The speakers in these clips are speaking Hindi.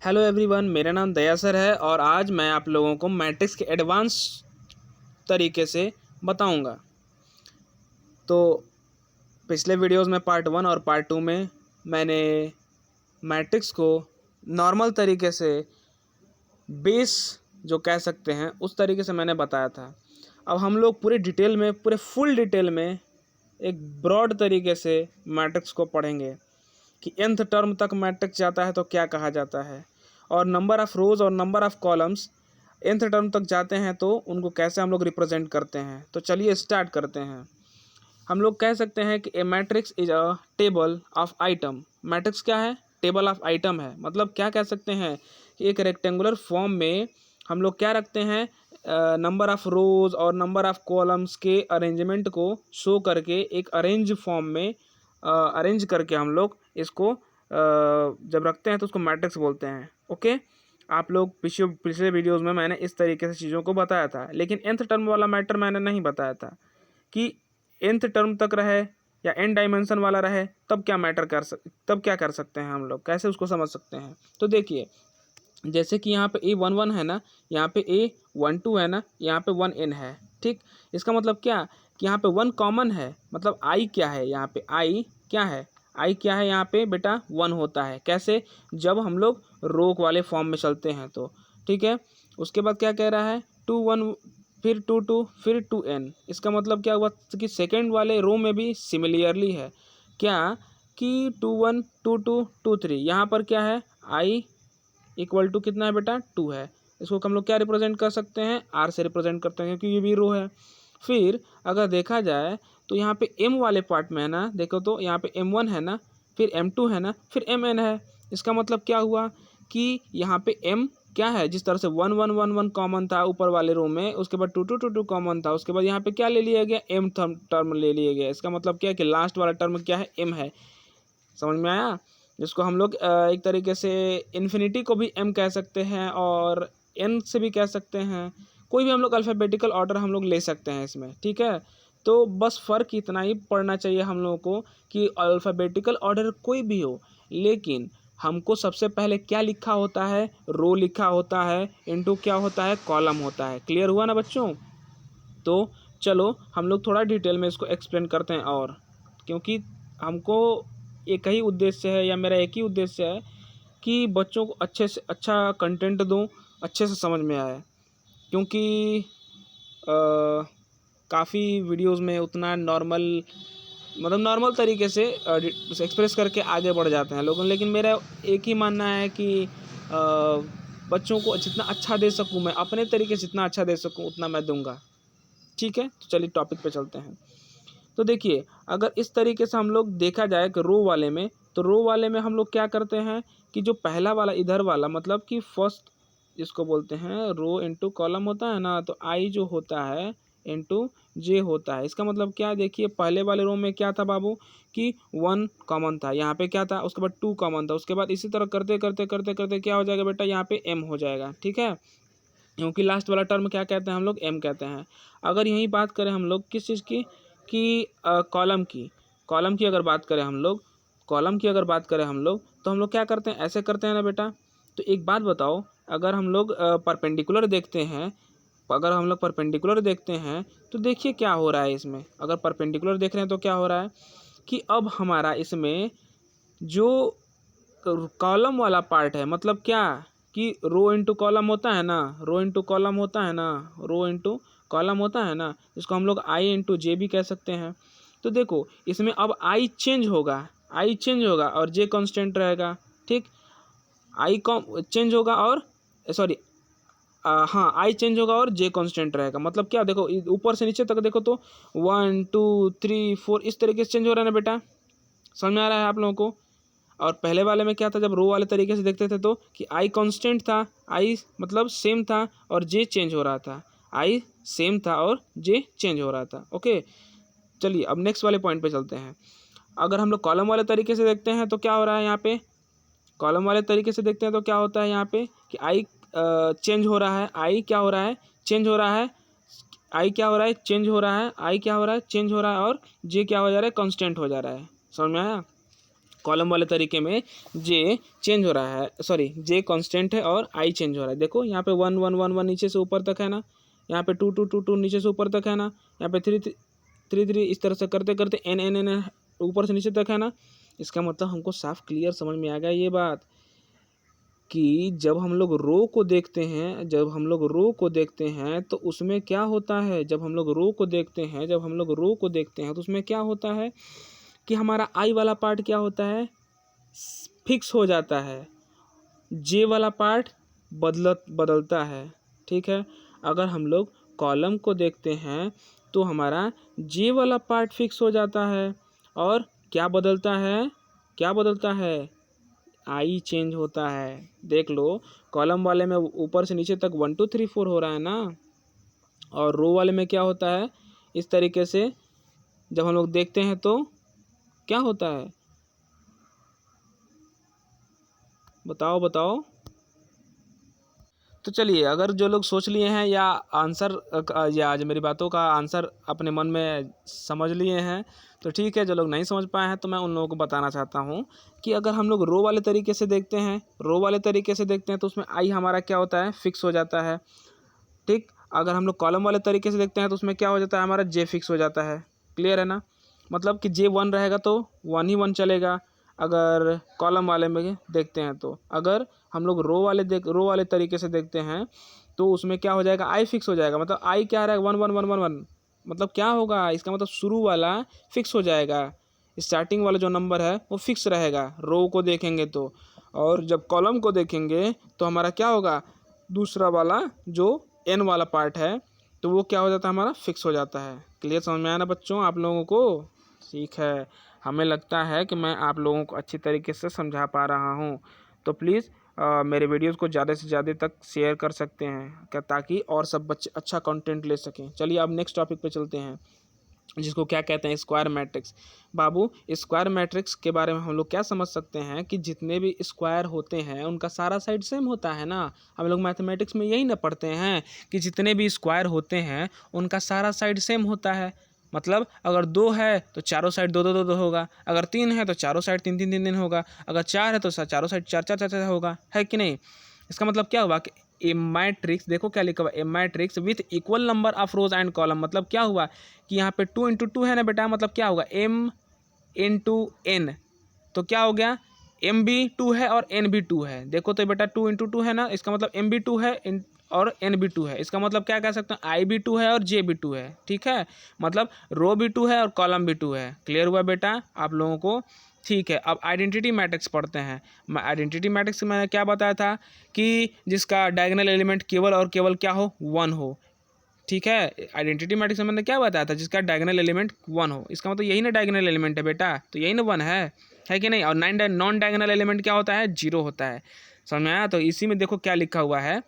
हेलो एवरीवन, मेरा नाम दया सर है और आज मैं आप लोगों को मैट्रिक्स के एडवांस तरीके से बताऊंगा। तो पिछले वीडियोस में पार्ट 1 और पार्ट 2 में मैंने मैट्रिक्स को नॉर्मल तरीके से बेस जो कह सकते हैं उस तरीके से मैंने बताया था। अब हम लोग पूरे फुल डिटेल में एक ब्रॉड तरीके से मैट्रिक्स को पढ़ेंगे कि nth टर्म तक मैट्रिक्स जाता है तो क्या कहा जाता है, और नंबर ऑफ़ रोज़ और number of columns nth term तक जाते हैं तो उनको कैसे हम लोग रिप्रेजेंट करते हैं। तो चलिए स्टार्ट करते हैं। हम लोग कह सकते हैं कि a matrix is a table of item. Matrix क्या है? टेबल ऑफ आइटम है। मतलब क्या कह सकते हैं कि एक रेक्टेंगुलर फॉर्म में हम लोग क्या रखते हैं, नंबर ऑफ़ रोज़ और नंबर ऑफ़ कॉलम्स के अरेंजमेंट को शो करके एक अरेंज फॉर्म में अरेंज करके हम लोग इसको जब रखते हैं तो उसको मैट्रिक्स बोलते हैं। ओके, आप लोग पिछले वीडियोस में मैंने इस तरीके से चीज़ों को बताया था, लेकिन nth टर्म वाला मैटर मैंने नहीं बताया था कि nth टर्म तक रहे या n डायमेंशन वाला रहे तब क्या कर सकते हैं, हम लोग कैसे उसको समझ सकते हैं। तो देखिए, जैसे कि यहाँ पे A11 है ना, यहाँ पे A12 है ना, यहाँ पे 1n है। ठीक, इसका मतलब क्या कि यहाँ पे 1 कॉमन है। मतलब I क्या है, यहाँ पे I क्या है, I क्या है यहाँ पे बेटा 1 होता है। कैसे? जब हम लोग रो वाले फॉर्म में चलते हैं तो। ठीक है, उसके बाद क्या कह रहा है, 2 1 फिर 2 2 फिर 2n। इसका मतलब क्या हुआ कि सेकेंड वाले रो में भी सिमिलरली है क्या कि 2 1 2 2 2 3। यहाँ पर क्या है, I इक्वल टू कितना है बेटा 2 है। इसको हम लोग क्या रिप्रेजेंट कर सकते हैं, आर से रिप्रेजेंट करते हैं क्योंकि ये भी रो है। फिर अगर देखा जाए तो यहाँ पे m वाले पार्ट में है ना, देखो तो यहाँ पे m1 है ना, फिर m2 है ना, फिर mn है। इसका मतलब क्या हुआ कि यहाँ पे m क्या है, जिस तरह से 1 1 1 1 कॉमन था ऊपर वाले रो में, उसके बाद 2 2 2 2 कॉमन था, उसके बाद यहाँ पे क्या ले लिया गया, m टर्म ले लिया गया। इसका मतलब क्या है कि लास्ट वाला टर्म क्या है, m है। समझ में आया? जिसको हम लोग एक तरीके से इन्फिनिटी को भी m कह सकते हैं और n से भी कह सकते हैं। कोई भी हम लोग अल्फ़ाबेटिकल ऑर्डर हम लोग ले सकते हैं इसमें। ठीक है, तो बस फ़र्क इतना ही पड़ना चाहिए हम लोगों को कि अल्फ़ाबेटिकल ऑर्डर कोई भी हो, लेकिन हमको सबसे पहले क्या लिखा होता है, रो लिखा होता है, इनटू क्या होता है, कॉलम होता है। क्लियर हुआ ना बच्चों? तो चलो हम लोग थोड़ा डिटेल में इसको एक्सप्लेन करते हैं, और क्योंकि हमको एक ही उद्देश्य है या मेरा एक ही उद्देश्य है कि बच्चों को अच्छे से अच्छा कंटेंट दूं, अच्छे से समझ में आए। क्योंकि काफ़ी वीडियोस में उतना नॉर्मल तरीके से एक्सप्रेस करके आगे बढ़ जाते हैं लोग, लेकिन मेरा एक ही मानना है कि बच्चों को जितना अच्छा दे सकूं, मैं अपने तरीके से जितना अच्छा दे सकूं उतना मैं दूंगा। ठीक है, तो चलिए टॉपिक पे चलते हैं। तो देखिए, अगर इस तरीके से हम लोग देखा जाए कि रो वाले में, तो रो वाले में हम लोग क्या करते हैं कि जो पहला वाला इधर वाला मतलब कि फर्स्ट जिसको बोलते हैं रो इनटू कॉलम होता है ना, तो आई जो होता है इनटू जे होता है। इसका मतलब क्या है, देखिए पहले वाले रो में क्या था बाबू कि 1 कॉमन था, यहाँ पे क्या था, उसके बाद 2 कॉमन था, उसके बाद इसी तरह करते करते करते करते क्या हो जाएगा बेटा, यहाँ पे m हो जाएगा। ठीक है, क्योंकि लास्ट वाला टर्म क्या कहते हैं हम लोग, m कहते हैं। अगर यही बात करें हम लोग किस चीज़ की कि कॉलम की अगर बात करें हम लोग, तो हम लोग क्या करते हैं, ऐसे करते हैं ना बेटा। तो एक बात बताओ, अगर हम लोग परपेंडिकुलर देखते हैं तो देखिए क्या हो रहा है इसमें। अगर परपेंडिकुलर देख रहे हैं तो क्या हो रहा है कि अब हमारा इसमें जो कॉलम वाला पार्ट है, मतलब क्या कि रो इंटू कॉलम होता है ना, इसको हम लोग आई इंटू जे भी कह सकते हैं। तो देखो इसमें अब आई चेंज होगा और जे कांस्टेंट रहेगा। ठीक, आई चेंज होगा और सॉरी हाँ, आई चेंज होगा और जे कांस्टेंट रहेगा। मतलब क्या, देखो ऊपर से नीचे तक देखो तो 1 2 3 4 इस तरीके से चेंज हो रहा है ना बेटा। समझ में आ रहा है आप लोगों को? और पहले वाले में क्या था, जब रो वाले तरीके से देखते थे तो कि आई कांस्टेंट था, आई मतलब सेम था और जे चेंज हो रहा था, आई सेम था और जे चेंज हो रहा था। ओके, चलिए अब नेक्स्ट वाले पॉइंट पे चलते हैं। अगर हम लोग कॉलम वाले तरीके से देखते हैं तो क्या हो रहा है यहाँ पे, कॉलम वाले तरीके से देखते हैं तो क्या होता है यहाँ पे कि आई चेंज हो रहा है, आई क्या हो रहा है, चेंज हो रहा है, आई क्या हो रहा है, चेंज हो रहा है, आई क्या हो रहा है, चेंज हो रहा है, और जे क्या हो जा रहा है, कांस्टेंट हो जा रहा है। समझ में आया? कॉलम वाले तरीके में जे चेंज हो रहा है, सॉरी जे कांस्टेंट है और आई चेंज हो रहा है। देखो यहाँ पे 1 1 1 1 नीचे से ऊपर तक है ना, यहाँ पे 2 2 2 2 नीचे से ऊपर तक है ना, यहाँ पे 3 3 3 इस तरह से करते करते n n n ऊपर से नीचे तक है ना। इसका मतलब हमको साफ क्लियर समझ में आ गया ये बात कि जब हम लोग रो को देखते हैं, तो उसमें क्या होता है, जब हम लोग रो को देखते हैं तो उसमें क्या होता है कि हमारा आई वाला पार्ट क्या होता है, फिक्स हो जाता है, जे वाला पार्ट बदलता है। ठीक है, अगर हम लोग कॉलम को देखते हैं तो हमारा जे वाला पार्ट फिक्स हो जाता है और क्या बदलता है, आई चेंज होता है। देख लो, कॉलम वाले में ऊपर से नीचे तक 1 2 3 4 हो रहा है ना, और रो वाले में क्या होता है, इस तरीके से जब हम लोग देखते हैं तो क्या होता है, बताओ। तो चलिए, अगर जो लोग सोच लिए हैं या आंसर या जो मेरी बातों का आंसर अपने मन में समझ लिए हैं तो ठीक है। जो लोग नहीं समझ पाए हैं तो मैं उन लोगों को बताना चाहता हूँ कि अगर हम लोग रो वाले तरीके से देखते हैं तो उसमें आई हमारा क्या होता है, फिक्स हो जाता है। ठीक, अगर हम लोग कॉलम वाले तरीके से देखते हैं तो उसमें क्या हो जाता है, हमारा जे फिक्स हो जाता है। क्लियर है ना, मतलब कि जे 1 रहेगा तो 1 ही 1 चलेगा अगर कॉलम वाले में देखते हैं तो। अगर हम लोग रो वाले तरीके से देखते हैं तो उसमें क्या हो जाएगा, आई फिक्स हो जाएगा। मतलब आई क्या रहेगा, 1 1 1 1 1, मतलब क्या होगा, इसका मतलब शुरू वाला फिक्स हो जाएगा, स्टार्टिंग वाला जो नंबर है वो फिक्स रहेगा रो को देखेंगे तो। और जब कॉलम को देखेंगे तो हमारा क्या होगा, दूसरा वाला जो एन वाला पार्ट है तो वो क्या हो जाता है, हमारा फिक्स हो जाता है। क्लियर समझ में आया ना बच्चों आप लोगों को? ठीक है, हमें लगता है कि मैं आप लोगों को अच्छी तरीके से समझा पा रहा हूँ। तो प्लीज़ मेरे वीडियोज़ को ज़्यादा से ज़्यादा तक शेयर कर सकते हैं क्या, ताकि और सब बच्चे अच्छा कंटेंट ले सकें। चलिए अब नेक्स्ट टॉपिक पे चलते हैं, जिसको क्या कहते हैं, स्क्वायर मैट्रिक्स। बाबू, स्क्वायर मैट्रिक्स के बारे में हम लोग क्या समझ सकते हैं कि जितने भी स्क्वायर होते हैं उनका सारा साइड सेम होता है ना। हम लोग मैथमेटिक्स में यही ना पढ़ते हैं कि जितने भी स्क्वायर होते हैं उनका सारा साइड सेम होता है। मतलब अगर 2 है तो चारों साइड 2 2 2 2 होगा, अगर 3 है तो चारों साइड 3 3 3 3 होगा, अगर 4 है तो चारों साइड 4 4 4 4 होगा, है कि नहीं। इसका मतलब क्या हुआ कि ए मैट्रिक्स, देखो क्या लिखा हुआ, a matrix with equal number of rows and column. मतलब क्या हुआ कि यहाँ पे 2 × 2 है ना बेटा, मतलब क्या होगा, m × n, तो क्या हो गया, m भी 2 है और n भी 2 है। देखो तो बेटा 2 × 2 है ना, इसका मतलब m भी 2 है और n भी 2 है। इसका मतलब क्या कह सकते हैं, i भी 2 है और j भी 2 है। ठीक है, मतलब रो भी 2 है और कॉलम भी 2 है। क्लियर हुआ बेटा आप लोगों को? ठीक है, अब आइडेंटिटी मैट्रिक्स पढ़ते हैं। मैं आइडेंटिटी मैट्रिक्स में मैंने क्या बताया था कि जिसका डायगोनल एलिमेंट केवल और केवल क्या हो, 1 हो। ठीक है, आइडेंटिटी मैट्रिक्स में मैंने क्या बताया था, जिसका डायगोनल एलिमेंट 1 हो। इसका मतलब यही ना डायगोनल एलिमेंट है बेटा, तो यही ना 1 है कि नहीं। और नॉन डायगोनल एलिमेंट क्या होता है, 0 होता है। समझ में आया? तो इसी में देखो क्या लिखा हुआ है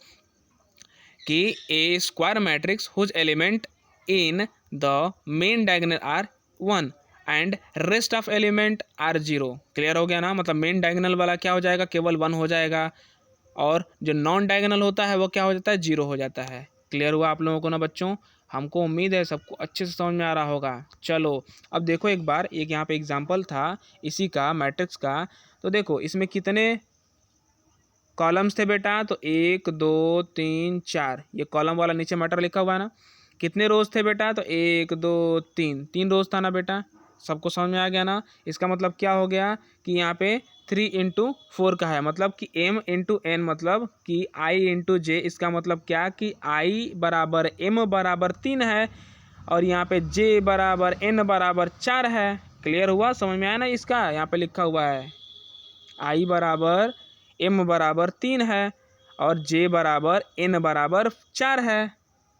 कि a square matrix whose element in the main diagonal are 1 and rest of element are 0। Clear हो गया ना, मतलब मेन डायगोनल वाला क्या हो जाएगा, केवल 1 हो जाएगा, और जो नॉन डायगोनल होता है वो क्या हो जाता है, 0 हो जाता है। क्लियर हुआ आप लोगों को ना बच्चों? हमको उम्मीद है सबको अच्छे से समझ में आ रहा होगा। चलो अब देखो एक बार, एक यहाँ पे एग्जांपल था इसी का, मैट्रिक्स का। तो देखो इसमें कितने कॉलम्स थे बेटा, तो 1 2 3 4, ये कॉलम वाला नीचे मैटर लिखा हुआ है ना। कितने रोज थे बेटा, तो 1 2 3 रोज था ना बेटा। सबको समझ में आ गया ना? इसका मतलब क्या हो गया कि यहाँ पे 3 × 4 का है, मतलब कि m × n, मतलब कि i × j। इसका मतलब क्या कि i बराबर m बराबर 3 है और यहाँ पे j बराबर n बराबर 4 है। क्लियर हुआ, समझ में आया ना? इसका यहाँ पे लिखा हुआ है i बराबर m बराबर 3 है और j बराबर n बराबर 4 है।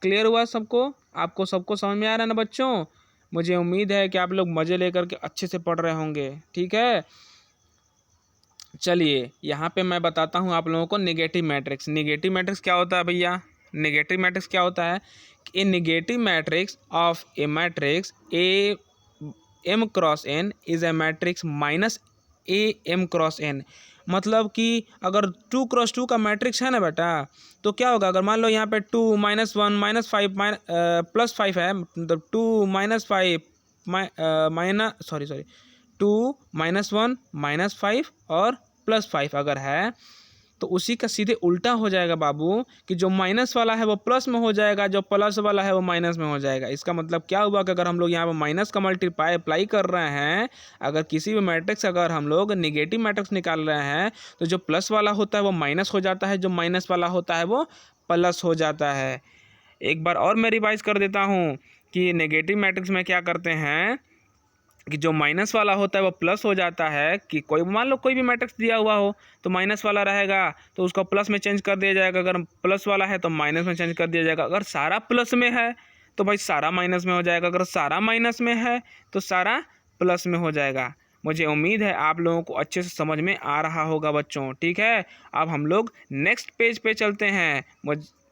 क्लियर हुआ सबको? आपको सबको समझ में आ रहा है ना बच्चों? मुझे उम्मीद है कि आप लोग मज़े लेकर के अच्छे से पढ़ रहे होंगे। ठीक है, चलिए यहाँ पे मैं बताता हूँ आप लोगों को नेगेटिव मैट्रिक्स। नेगेटिव मैट्रिक्स क्या होता है भैया? नेगेटिव मैट्रिक्स क्या होता है? A negative matrix of a matrix A m cross n is a matrix minus A m cross n। मतलब कि अगर 2 × 2 का मैट्रिक्स है ना बेटा, तो क्या होगा, अगर मान लो यहाँ पे 2 -1 -5 +5 है, मतलब 2 -5 माइनस 2 -1 -5 और +5 अगर है तो उसी का सीधे उल्टा हो जाएगा बाबू, कि जो माइनस वाला है वो प्लस में हो जाएगा, जो प्लस वाला है वो माइनस में हो जाएगा। इसका मतलब क्या हुआ कि अगर हम लोग यहाँ पर माइनस का मल्टीप्लाई अप्लाई कर रहे हैं, अगर किसी भी मैट्रिक्स अगर हम लोग निगेटिव मैट्रिक्स निकाल रहे हैं तो जो प्लस वाला होता है वो माइनस हो जाता है, जो माइनस वाला होता है वो प्लस हो जाता है। एक बार और मैं रिवाइज कर देता हूँ कि नेगेटिव मैट्रिक्स में क्या करते हैं कि जो माइनस वाला होता है वो प्लस हो जाता है, कि कोई मान लो कोई भी मैट्रिक्स दिया हुआ हो तो माइनस वाला रहेगा तो उसको प्लस में चेंज कर दिया जाएगा, अगर प्लस वाला है तो माइनस में चेंज कर दिया जाएगा, अगर सारा प्लस में है तो भाई सारा माइनस में हो जाएगा, अगर सारा माइनस में है तो सारा प्लस में हो जाएगा। मुझे उम्मीद है आप लोगों को अच्छे से समझ में आ रहा होगा बच्चों, ठीक है। अब हम लोग नेक्स्ट पेज पे चलते हैं,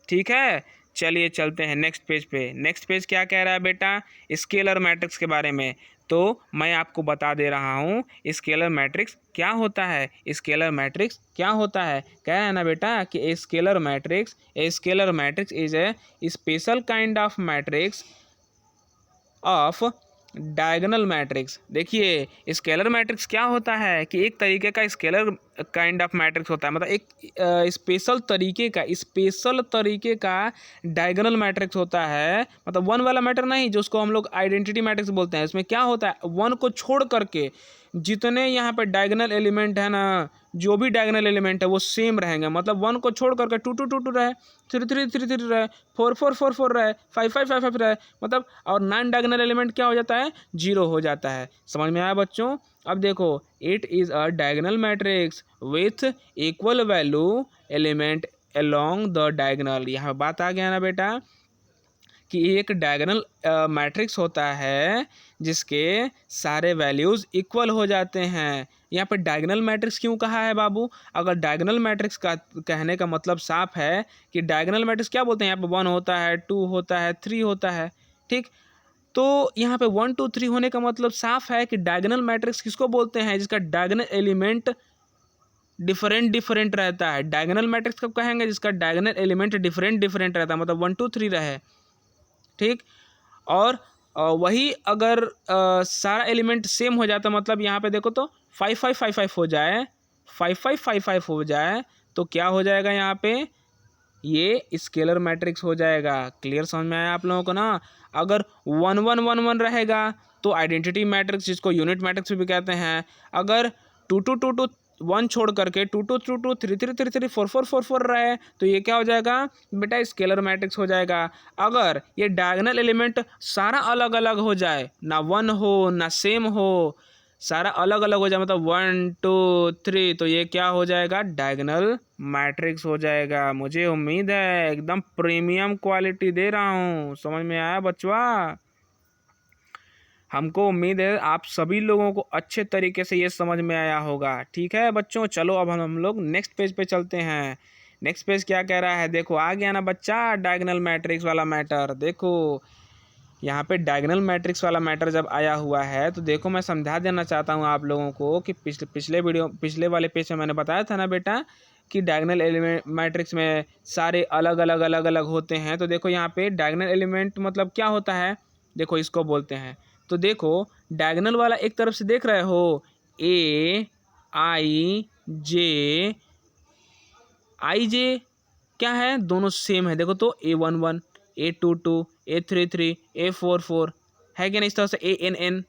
ठीक है। चलिए चलते हैं नेक्स्ट पेज पे। नेक्स्ट पेज क्या कह रहा है बेटा, स्केलर मैट्रिक्स के बारे में। तो मैं आपको बता दे रहा हूँ स्केलर मैट्रिक्स क्या होता है। स्केलर मैट्रिक्स क्या होता है, कह रहा है ना बेटा कि a scalar matrix is a special kind of matrix of diagonal matrix. देखिए स्केलर मैट्रिक्स क्या होता है कि एक तरीके का स्केलर काइंड ऑफ मैट्रिक्स होता है, मतलब एक स्पेशल तरीके का डायगोनल मैट्रिक्स होता है, मतलब वन वाला मैटर नहीं, जो उसको हम लोग आइडेंटिटी मैट्रिक्स बोलते हैं। इसमें क्या होता है, वन को छोड़ करके जितने यहाँ पे डायगोनल एलिमेंट है ना, जो भी डायगोनल एलिमेंट है वो सेम रहेंगे, मतलब वन को छोड़ करके 2 2 2 2 रहे, 3 3 3 3 रहे, 4 4 4 4 रहे, 5 5 5 5 रहे, मतलब और नॉन डायगोनल एलिमेंट क्या हो जाता है, 0 हो जाता है। समझ में आया बच्चों। अब देखो it is a diagonal matrix with equal value element along the diagonal. यहाँ बात आ गया ना बेटा कि एक डायगोनल मैट्रिक्स होता है जिसके सारे वैल्यूज़ इक्वल हो जाते हैं। यहाँ पर डायगोनल मैट्रिक्स क्यों कहा है बाबू, अगर डायगोनल मैट्रिक्स का कहने का मतलब साफ है कि डायगोनल मैट्रिक्स क्या बोलते हैं, यहाँ पर 1 होता है, 2 होता है, 3 होता है, ठीक। तो यहाँ पे 1 2 3 होने का मतलब साफ है कि डायगोनल मैट्रिक्स किसको बोलते हैं, जिसका डायगोनल एलिमेंट डिफरेंट रहता है। डायगोनल मैट्रिक्स कब कहेंगे, जिसका डायगोनल एलिमेंट डिफरेंट रहता है, मतलब 1 2 3 रहे, ठीक। और वही अगर सारा एलिमेंट सेम हो जाता, मतलब यहाँ पे देखो तो 5 5 5 5 हो जाए, 5 5 5 5 हो जाए तो क्या हो जाएगा, यहाँ पे ये स्केलर मैट्रिक्स हो जाएगा। क्लियर समझ में आया आप लोगों को ना। अगर 1 1 1 1 रहेगा तो आइडेंटिटी मैट्रिक्स, जिसको यूनिट मैट्रिक्स भी कहते हैं। अगर 2 2 2 2 1 छोड़ करके 2 2 2 2 3 3 3 3 4 4 4 4 रहे तो ये क्या हो जाएगा बेटा, स्केलर मैट्रिक्स हो जाएगा। अगर ये डायगोनल एलिमेंट सारा अलग अलग हो जाए, ना 1 हो ना सेम हो, सारा अलग अलग हो जाए, मतलब 1 2 3, तो ये क्या हो जाएगा, डायगोनल मैट्रिक्स हो जाएगा। मुझे उम्मीद है एकदम प्रीमियम क्वालिटी दे रहा हूँ, समझ में आया बच्चवा। हमको उम्मीद है आप सभी लोगों को अच्छे तरीके से ये समझ में आया होगा, ठीक है बच्चों। चलो अब हम लोग नेक्स्ट पेज पे चलते हैं। नेक्स्ट पेज क्या कह रहा है, देखो आ गया ना बच्चा डायगोनल मैट्रिक्स वाला मैटर। देखो यहाँ पे डायगोनल मैट्रिक्स वाला मैटर जब आया हुआ है तो देखो मैं समझा देना चाहता हूँ आप लोगों को कि पिछले वाले पेज में मैंने बताया था ना बेटा कि डायगोनल एलिमेंट मैट्रिक्स में सारे अलग अलग होते हैं। तो देखो यहाँ पे डायगोनल एलिमेंट मतलब क्या होता है, देखो इसको बोलते हैं। तो देखो डायगोनल वाला एक तरफ से देख रहे हो, ए आई जे क्या है, दोनों सेम है। देखो तो A1 1 A2 2 A3 3 A4 4 है कि नहीं, इस तरह से ANN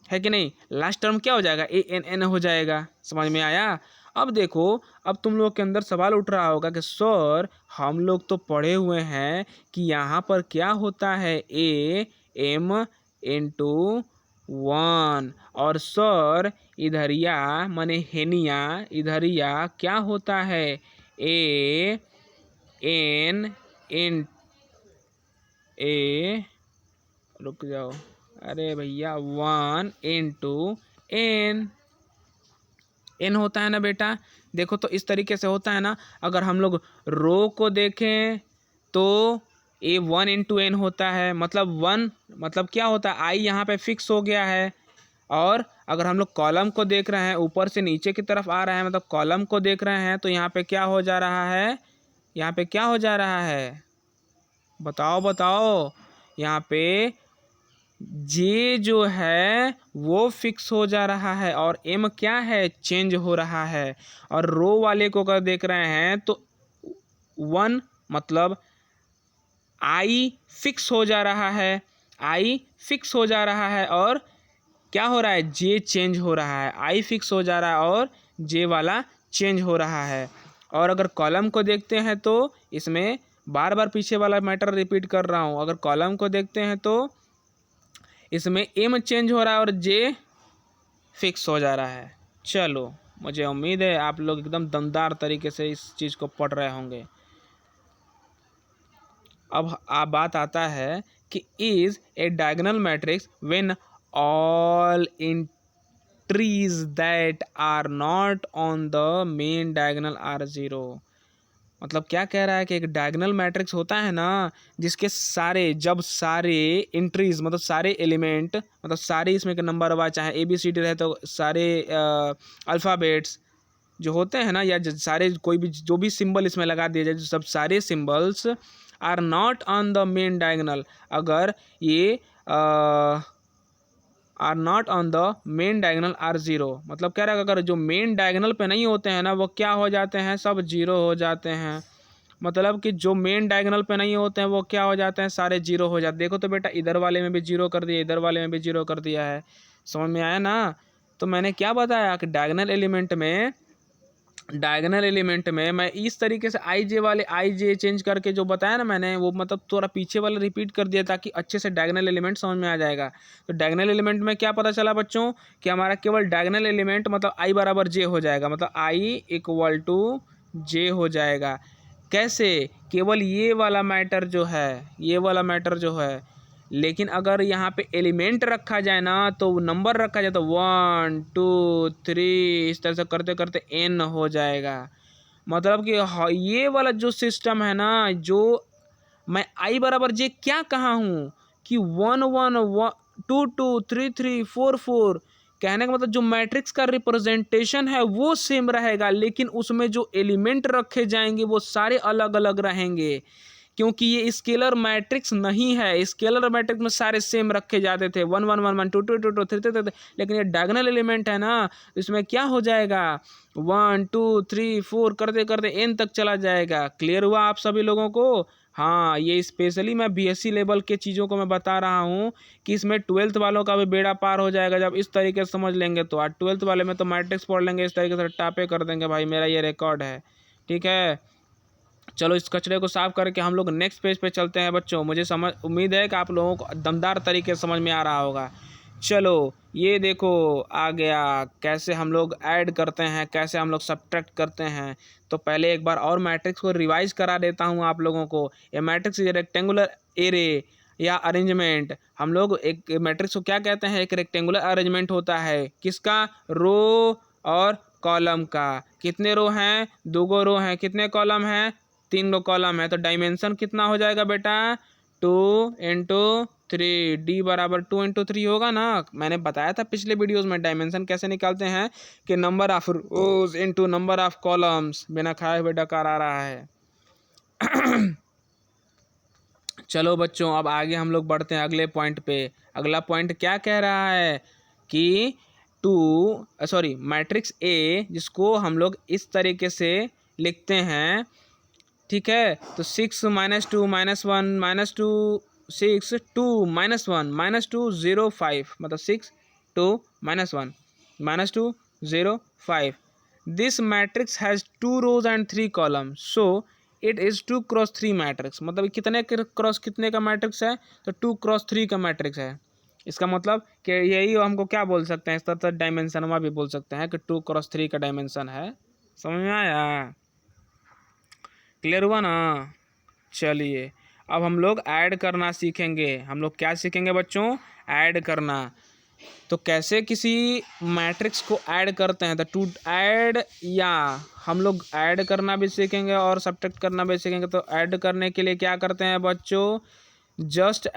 है कि नहीं। लास्ट टर्म क्या हो जाएगा, ANN हो जाएगा। समझ में आया। अब देखो अब तुम लोग के अंदर सवाल उठ रहा होगा कि सर हम लोग तो पढ़े हुए हैं कि यहाँ पर क्या होता है AM × 1, और सर इधरिया माने हेनिया इधरिया क्या होता है रुक जाओ, अरे भैया 1 × n होता है ना बेटा। देखो तो इस तरीके से होता है ना। अगर हम लोग रो को देखें तो A1 × n होता है, मतलब 1 मतलब क्या होता है, i यहाँ पे फिक्स हो गया है। और अगर हम लोग कॉलम को देख रहे हैं, ऊपर से नीचे की तरफ आ रहा है, मतलब कॉलम को देख रहे हैं, तो यहाँ पे क्या हो जा रहा है, यहाँ पे क्या हो जा रहा है, बताओ बताओ। यहाँ पे जे जो है वो फिक्स हो जा रहा है और एम क्या है, चेंज हो रहा है। और रो वाले को अगर देख रहे हैं तो 1 मतलब आई फिक्स हो जा रहा है, आई फिक्स हो जा रहा है और क्या हो रहा है, जे चेंज हो रहा है। आई फिक्स हो जा रहा है और जे वाला चेंज हो रहा है। और अगर कॉलम को देखते हैं तो इसमें बार बार पीछे वाला मैटर रिपीट कर रहा हूँ। अगर कॉलम को देखते हैं तो इसमें एम चेंज हो रहा है और जे फिक्स हो जा रहा है। चलो, मुझे उम्मीद है आप लोग एकदम दमदार तरीके से इस चीज़ को पढ़ रहे होंगे। अब बात आता है कि is a diagonal matrix when all entries that are not on the main diagonal are zero. मतलब क्या कह रहा है कि एक डायगोनल मैट्रिक्स होता है ना, जिसके जब सारे एंट्रीज मतलब सारे एलिमेंट मतलब सारे इसमें के नंबर वाइज चाहे ए बी सी डी रहे तो सारे अल्फ़ाबेट्स जो होते हैं ना, या सारे कोई भी जो भी सिंबल इसमें लगा दिया जाए, सब सारे symbols are not on the main diagonal, अगर ये are not on the main diagonal are zero. मतलब कह रहा है अगर जो मेन डायगोनल पे नहीं होते हैं ना, वो क्या हो जाते हैं, सब जीरो हो जाते हैं। मतलब कि जो मेन डायगोनल पे नहीं होते हैं वो क्या हो जाते हैं, सारे जीरो हो जाते हैं। देखो तो बेटा, इधर वाले में भी जीरो कर दिया, इधर वाले में भी जीरो कर दिया है। समझ में आया ना। तो मैंने क्या बताया कि डायगोनल एलिमेंट में मैं इस तरीके से आई जे चेंज करके जो बताया ना मैंने, वो मतलब थोड़ा पीछे वाला रिपीट कर दिया ताकि अच्छे से डायगोनल एलिमेंट समझ में आ जाएगा। तो डायगोनल एलिमेंट में क्या पता चला बच्चों कि हमारा केवल डायगोनल एलिमेंट मतलब आई बराबर जे हो जाएगा, मतलब आई इक्वल टू जे हो जाएगा। कैसे, केवल ये वाला मैटर जो है। लेकिन अगर यहाँ पे एलिमेंट रखा जाए ना, तो नंबर रखा जाए तो 1 2 3 इस तरह से करते करते n हो जाएगा। मतलब कि ये वाला जो सिस्टम है ना, जो मैं आई बराबर जे क्या कहा हूँ कि 1 1 2 2 3 3 4 4, कहने का मतलब जो मैट्रिक्स का रिप्रेजेंटेशन है वो सेम रहेगा, लेकिन उसमें जो एलिमेंट रखे जाएंगे वो सारे अलग अलग रहेंगे, क्योंकि ये स्केलर मैट्रिक्स नहीं है। स्केलर मैट्रिक्स में सारे सेम रखे जाते थे 1 1 1 1 2 2 2 2 3 3 3, लेकिन ये डायगोनल एलिमेंट है ना, इसमें क्या हो जाएगा 1 2 3 4 करते करते एन तक चला जाएगा। क्लियर हुआ आप सभी लोगों को। हाँ, ये स्पेशली मैं बीएससी लेवल के चीज़ों को मैं बता रहा हूँ कि इसमें 12th वालों का भी बेड़ा पार हो जाएगा जब इस तरीके से समझ लेंगे। तो आज 12th वाले में तो मैट्रिक्स पढ़ लेंगे, इस तरीके से टापे कर देंगे भाई, मेरा ये रिकॉर्ड है। ठीक है, चलो इस कचरे को साफ करके हम लोग नेक्स्ट पेज पे चलते हैं बच्चों। मुझे उम्मीद है कि आप लोगों को दमदार तरीके से समझ में आ रहा होगा। चलो ये देखो आ गया, कैसे हम लोग ऐड करते हैं, कैसे हम लोग सब्ट्रैक्ट करते हैं। तो पहले एक बार और मैट्रिक्स को रिवाइज करा देता हूँ आप लोगों को। ये मैट्रिक्स रेक्टेंगुलर एरे या अरेंजमेंट, हम लोग एक मैट्रिक्स को क्या कहते हैं, एक रेक्टेंगुलर अरेंजमेंट होता है। किसका, रो और कॉलम का। कितने रो हैं, 2 रो हैं। कितने कॉलम हैं, 3 कॉलम है। तो डायमेंशन कितना हो जाएगा बेटा, 2 इंटू 3, डी बराबर 2 इंटू 3 होगा ना। मैंने बताया था पिछले वीडियोस में डायमेंशन कैसे निकालते हैं कि number of rose into number of columns. बिना खाए हुए डकार आ रहा है। चलो बच्चों, अब आगे हम लोग बढ़ते हैं अगले पॉइंट पे। अगला पॉइंट क्या कह रहा है कि मैट्रिक्स ए, जिसको हम लोग इस तरीके से लिखते हैं, ठीक है। तो 6 - 2 - 1 - 2 6 2 - 1 - 2 0 5, मतलब 6 2 -1 -2 0 5। This matrix has 2 rows and 3 columns, so it is 2 cross 3 matrix. मतलब कितने क्रॉस कितने का मैट्रिक्स है, तो 2 क्रॉस 3 का मैट्रिक्स है। इसका मतलब कि यही हमको क्या बोल सकते हैं, इस तरह डायमेंशन भी बोल सकते हैं कि 2 क्रॉस 3 का डायमेंशन है। समझ में आया, क्लियर हुआ ना। चलिए अब हम लोग ऐड करना सीखेंगे। हम लोग क्या सीखेंगे बच्चों, ऐड करना। तो कैसे किसी मैट्रिक्स को ऐड करते हैं, तो टू ऐड, या हम लोग ऐड करना भी सीखेंगे और सब्ट्रैक्ट करना भी सीखेंगे। तो ऐड करने के लिए क्या करते हैं बच्चों, जस्ट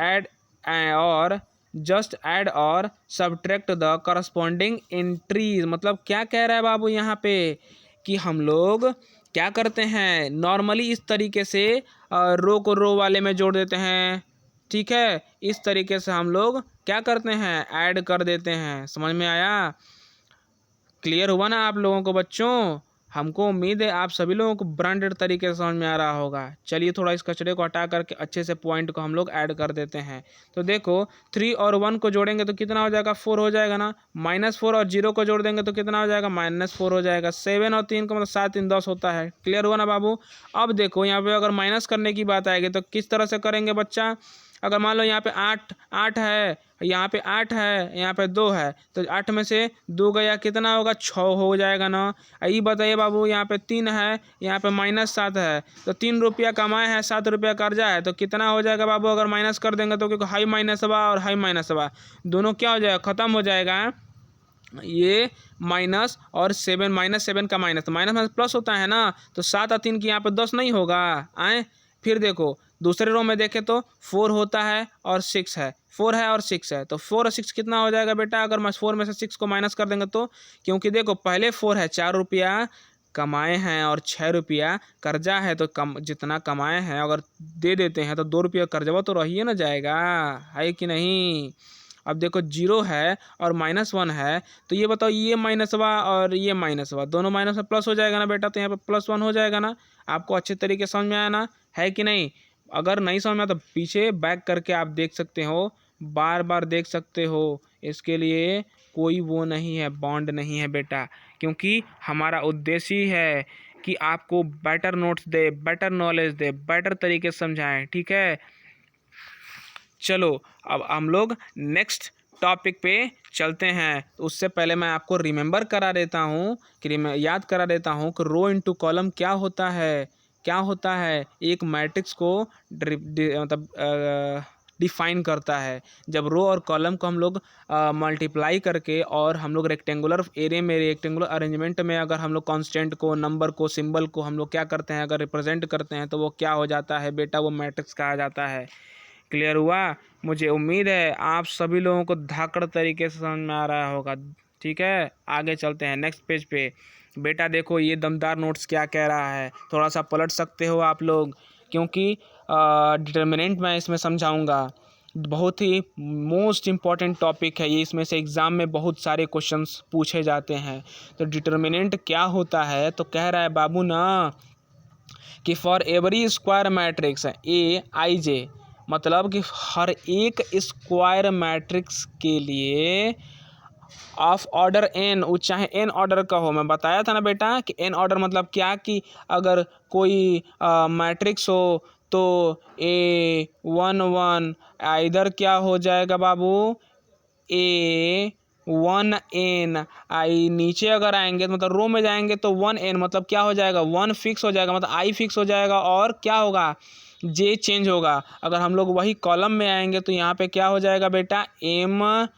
ऐड और सब्ट्रैक्ट द करस्पॉन्डिंग एंट्रीज। मतलब क्या कह रहा है बाबू यहाँ पे कि हम लोग क्या करते हैं, नॉर्मली इस तरीके से रो को रो वाले में जोड़ देते हैं। ठीक है, इस तरीके से हम लोग क्या करते हैं, ऐड कर देते हैं। समझ में आया? क्लियर हुआ ना आप लोगों को बच्चों? हमको उम्मीद है आप सभी लोगों को ब्रांडेड तरीके से समझ में आ रहा होगा। चलिए थोड़ा इस कचरे को हटा करके अच्छे से पॉइंट को हम लोग ऐड कर देते हैं। तो देखो 3 और 1 को जोड़ेंगे तो कितना हो जाएगा, 4 हो जाएगा ना। -4 और 0 को जोड़ देंगे तो कितना हो जाएगा, -4 हो जाएगा। 7 और 3 का मतलब 7 3 10 होता है। क्लियर हुआ ना बाबू? अब देखो यहाँ पे अगर माइनस करने की बात आएगी तो किस तरह से करेंगे बच्चा। अगर मान लो यहाँ पे 8 है, यहाँ पे 8 है, यहाँ पे 2 है, तो 8 में से 2 गया कितना होगा, 6 हो जाएगा ना। ये बताइए बाबू, यहाँ पे 3 है, यहाँ पे -7 है, तो 3 रुपया कमाए हैं, 7 रुपया कर्जा है, तो कितना हो जाएगा बाबू अगर माइनस कर देंगे तो, क्योंकि हाई माइनस बा और हाई माइनस बा दोनों क्या हो जाएगा, ख़त्म हो जाएगा। ये माइनस और 7, -7 का माइनस, तो माइनस प्लस होता है ना, तो 7 और 3 की यहाँ पे 10 नहीं होगा। आए फिर देखो दूसरे रो में देखें तो 4 होता है और 6 है, 4 है और 6 है, तो 4 और 6 कितना हो जाएगा बेटा, अगर 4 में से 6 को माइनस कर देंगे तो, क्योंकि देखो पहले 4 है, 4 रुपया कमाए हैं और 6 रुपया कर्जा है, तो कम जितना कमाए हैं अगर दे देते हैं तो 2 रुपया कर्जवा तो रहिए ना जाएगा, है कि नहीं। अब देखो 0 है और -1 है, तो ये बताओ ये -1 और ये -1 दोनों माइनस में प्लस हो जाएगा ना बेटा, तो यहाँ पे +1 हो जाएगा ना। आपको अच्छे तरीके से समझ में आया ना, है कि नहीं। अगर नहीं समझ में आया तो पीछे बैक करके आप देख सकते हो, बार बार देख सकते हो। इसके लिए कोई वो नहीं है, बॉन्ड नहीं है बेटा, क्योंकि हमारा उद्देश्य ही है कि आपको बेटर नोट्स दे, बेटर नॉलेज दे, बेटर तरीके से समझाएं। ठीक है, चलो अब हम लोग नेक्स्ट टॉपिक पे चलते हैं। उससे पहले मैं आपको रिमेंबर करा देता हूँ कि याद करा देता हूँ कि रो इनटू कॉलम क्या होता है। क्या होता है, एक मैट्रिक्स को मतलब डिफाइन करता है। जब रो और कॉलम को हम लोग मल्टीप्लाई करके और हम लोग रेक्टेंगुलर एरिया में, रेक्टेंगुलर अरेंजमेंट में अगर हम लोग कांस्टेंट को, नंबर को, सिंबल को हम लोग क्या करते हैं, अगर रिप्रेजेंट करते हैं तो वो क्या हो जाता है बेटा, वो मैट्रिक्स कहा जाता है। क्लियर हुआ? मुझे उम्मीद है आप सभी लोगों को धाकड़ तरीके से समझ में आ रहा होगा। ठीक है, आगे चलते हैं नेक्स्ट पेज पे। बेटा देखो ये दमदार नोट्स क्या कह रहा है, थोड़ा सा पलट सकते हो आप लोग, क्योंकि डिटर्मिनेंट मैं इसमें समझाऊंगा। बहुत ही मोस्ट इम्पॉर्टेंट टॉपिक है ये, इसमें से एग्ज़ाम में बहुत सारे क्वेश्चंस पूछे जाते हैं। तो डिटर्मिनेंट क्या होता है, तो कह रहा है बाबू ना कि for every square matrix A I J, मतलब कि हर एक स्क्वायर मैट्रिक्स के लिए ऑफ ऑर्डर एन, वो चाहे एन ऑर्डर का हो। मैं बताया था ना बेटा कि एन ऑर्डर मतलब क्या, कि अगर कोई मैट्रिक्स हो तो A11 इधर क्या हो जाएगा बाबू, A1n, आई नीचे अगर आएंगे तो मतलब रो में जाएंगे तो 1n, मतलब क्या हो जाएगा, 1 फिक्स हो जाएगा, मतलब आई फिक्स हो जाएगा, और क्या होगा, जे चेंज होगा। अगर हम लोग वही कॉलम में आएंगे तो यहाँ पे क्या हो जाएगा बेटा, M1,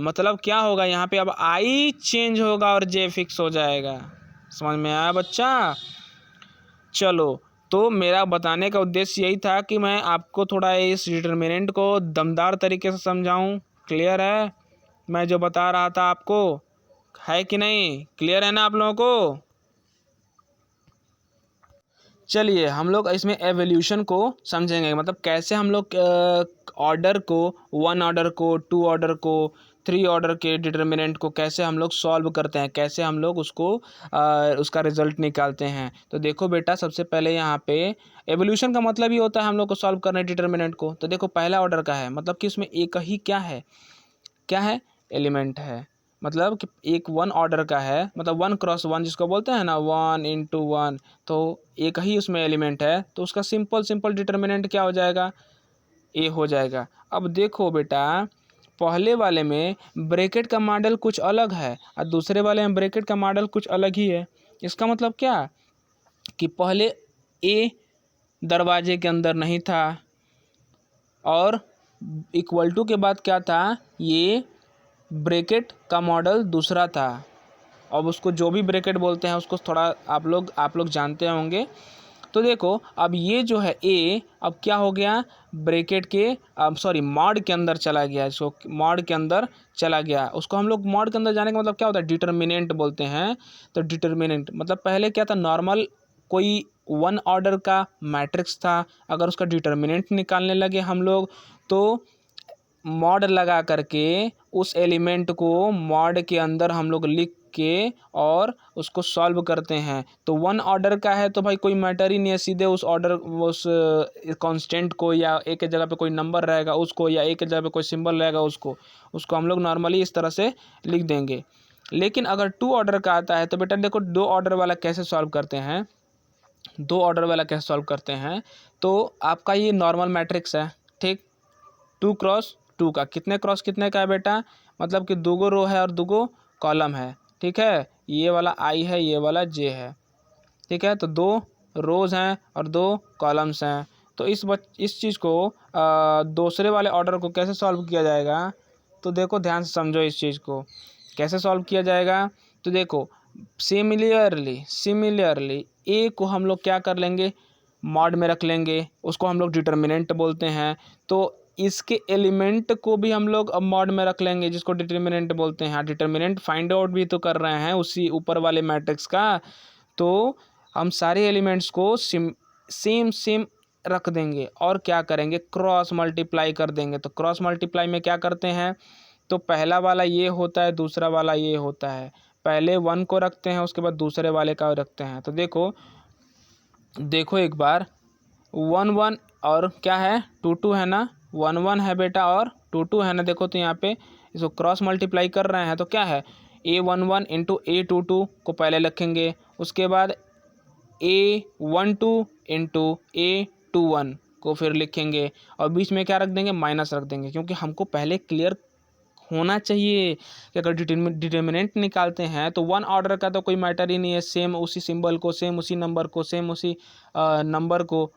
मतलब क्या होगा यहाँ पे, अब आई चेंज होगा और जे फिक्स हो जाएगा। समझ में आया बच्चा? चलो, तो मेरा बताने का उद्देश्य यही था कि मैं आपको थोड़ा इस डिटर्मिनेंट को दमदार तरीके से समझाऊं। क्लियर है मैं जो बता रहा था आपको, है कि नहीं? क्लियर है ना आप लोगों को? चलिए हम लोग इसमें एवोल्यूशन को समझेंगे, मतलब कैसे हम लोग ऑर्डर को, 1 ऑर्डर को, 2 ऑर्डर को, 3 ऑर्डर के डिटर्मिनेंट को कैसे हम लोग सॉल्व करते हैं, कैसे हम लोग उसको उसका रिजल्ट निकालते हैं। तो देखो बेटा, सबसे पहले यहाँ पे एवोल्यूशन का मतलब ही होता है हम लोग को सॉल्व करना है डिटर्मिनेंट को। तो देखो पहला ऑर्डर का है, मतलब कि उसमें एक ही क्या है, क्या है, एलिमेंट है। मतलब कि एक 1 ऑर्डर का है, मतलब 1 क्रॉस 1 जिसको बोलते हैं ना, 1 × 1, तो एक ही उसमें एलिमेंट है, तो उसका सिंपल डिटर्मिनेंट क्या हो जाएगा, ए हो जाएगा। अब देखो बेटा, पहले वाले में ब्रैकेट का मॉडल कुछ अलग है और दूसरे वाले में ब्रैकेट का मॉडल कुछ अलग ही है। इसका मतलब क्या, कि पहले ए दरवाजे के अंदर नहीं था और इक्वल टू के बाद क्या था, ये ब्रैकेट का मॉडल दूसरा था। अब उसको जो भी ब्रैकेट बोलते हैं उसको थोड़ा आप लोग जानते होंगे। तो देखो अब ये जो है ए, अब क्या हो गया, ब्रैकेट के, अब सॉरी मॉड के अंदर चला गया, इसको मॉड के अंदर चला गया। उसको हम लोग मॉड के अंदर जाने का मतलब क्या होता है, डिटर्मिनेंट बोलते हैं। तो डिटर्मिनेंट मतलब पहले क्या था, नॉर्मल कोई 1 ऑर्डर का मैट्रिक्स था, अगर उसका डिटर्मिनेंट निकालने लगे हम लोग तो मॉड लगा करके उस एलिमेंट को मॉड के अंदर हम लोग लिख के और उसको सॉल्व करते हैं। तो वन ऑर्डर का है तो भाई कोई मैटर ही नहीं है, सीधे उस ऑर्डर उस कांस्टेंट को या एक जगह पे कोई नंबर रहेगा उसको या एक जगह पे कोई सिंबल रहेगा उसको हम लोग नॉर्मली इस तरह से लिख देंगे। लेकिन अगर टू ऑर्डर का आता है तो बेटा देखो दो ऑर्डर वाला कैसे सॉल्व करते हैं, दो ऑर्डर वाला कैसे सॉल्व करते हैं। तो आपका ये नॉर्मल मैट्रिक्स है, ठीक, 2x2 का, कितने क्रॉस कितने का है बेटा, मतलब कि दो रो है और दो कॉलम है, ठीक है, ये वाला I है ये वाला J है, ठीक है। तो दो रोज हैं और दो कॉलम्स हैं। तो इस चीज़ को दूसरे वाले ऑर्डर को कैसे सॉल्व किया जाएगा, तो देखो ध्यान से समझो इस चीज़ को कैसे सॉल्व किया जाएगा। तो देखो सिमिलरली ए को हम लोग क्या कर लेंगे, मॉड में रख लेंगे, उसको हम लोग डिटर्मिनेंट बोलते हैं। तो इसके एलिमेंट को भी हम लोग अब मॉड में रख लेंगे जिसको डिटर्मिनेंट बोलते हैं। डिटर्मिनेंट फाइंड आउट भी तो कर रहे हैं उसी ऊपर वाले मैट्रिक्स का। तो हम सारे एलिमेंट्स को सेम रख देंगे और क्या करेंगे, क्रॉस मल्टीप्लाई कर देंगे। तो क्रॉस मल्टीप्लाई में क्या करते हैं, तो पहला वाला ये होता है दूसरा वाला ये होता है, पहले 1 को रखते हैं उसके बाद दूसरे वाले का रखते हैं। तो देखो एक बार 1 और क्या है 2 है ना, 1 है बेटा और 2 है ना। देखो तो यहाँ पे इसको क्रॉस मल्टीप्लाई कर रहे हैं तो क्या है A11 इंटू A22 को पहले लिखेंगे, उसके बाद A12 इंटू A21 को फिर लिखेंगे और बीच में क्या रख देंगे, माइनस रख देंगे, क्योंकि हमको पहले क्लियर होना चाहिए कि अगर डिटर्मिनेंट निकालते हैं तो वन ऑर्डर का तो कोई मैटर ही नहीं है, सेम उसी सिंबल को, सेम उसी नंबर को, सेम उसी नंबर को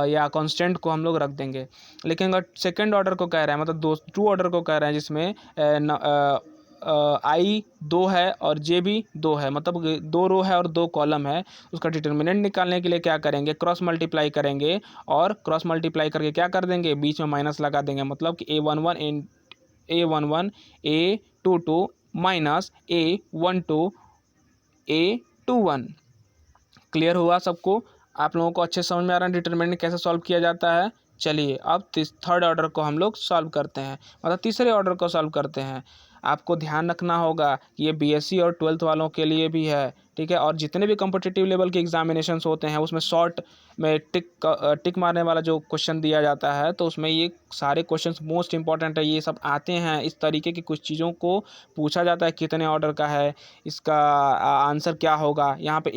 या कांस्टेंट को हम लोग रख देंगे। लेकिन अगर सेकंड ऑर्डर को कह रहे हैं, मतलब टू ऑर्डर को कह रहे हैं जिसमें I 2 है और J भी 2 है, मतलब दो रो है और दो कॉलम है, उसका डिटर्मिनेंट निकालने के लिए क्या करेंगे, क्रॉस मल्टीप्लाई करेंगे और क्रॉस मल्टीप्लाई करके क्या कर देंगे, बीच में माइनस लगा देंगे, मतलब कि A11 A22 minus A12 A21। Clear हुआ सबको, आप लोगों को अच्छे समझ में आ रहा है डिटरमिनेंट कैसे सॉल्व किया जाता है। चलिए अब थर्ड ऑर्डर को हम लोग सॉल्व करते हैं, मतलब तीसरे ऑर्डर को सॉल्व करते हैं। आपको ध्यान रखना होगा कि ये बीएससी और 12th वालों के लिए भी है, ठीक है, और जितने भी कॉम्पिटिटिव लेवल के एग्जामिनेशंस होते हैं उसमें शॉर्ट में टिक मारने वाला जो क्वेश्चन दिया जाता है, तो उसमें ये सारे क्वेश्चंस मोस्ट इंपॉर्टेंट है, ये सब आते हैं। इस तरीके की कुछ चीज़ों को पूछा जाता है, कितने ऑर्डर का है, इसका आंसर क्या होगा। यहाँ पे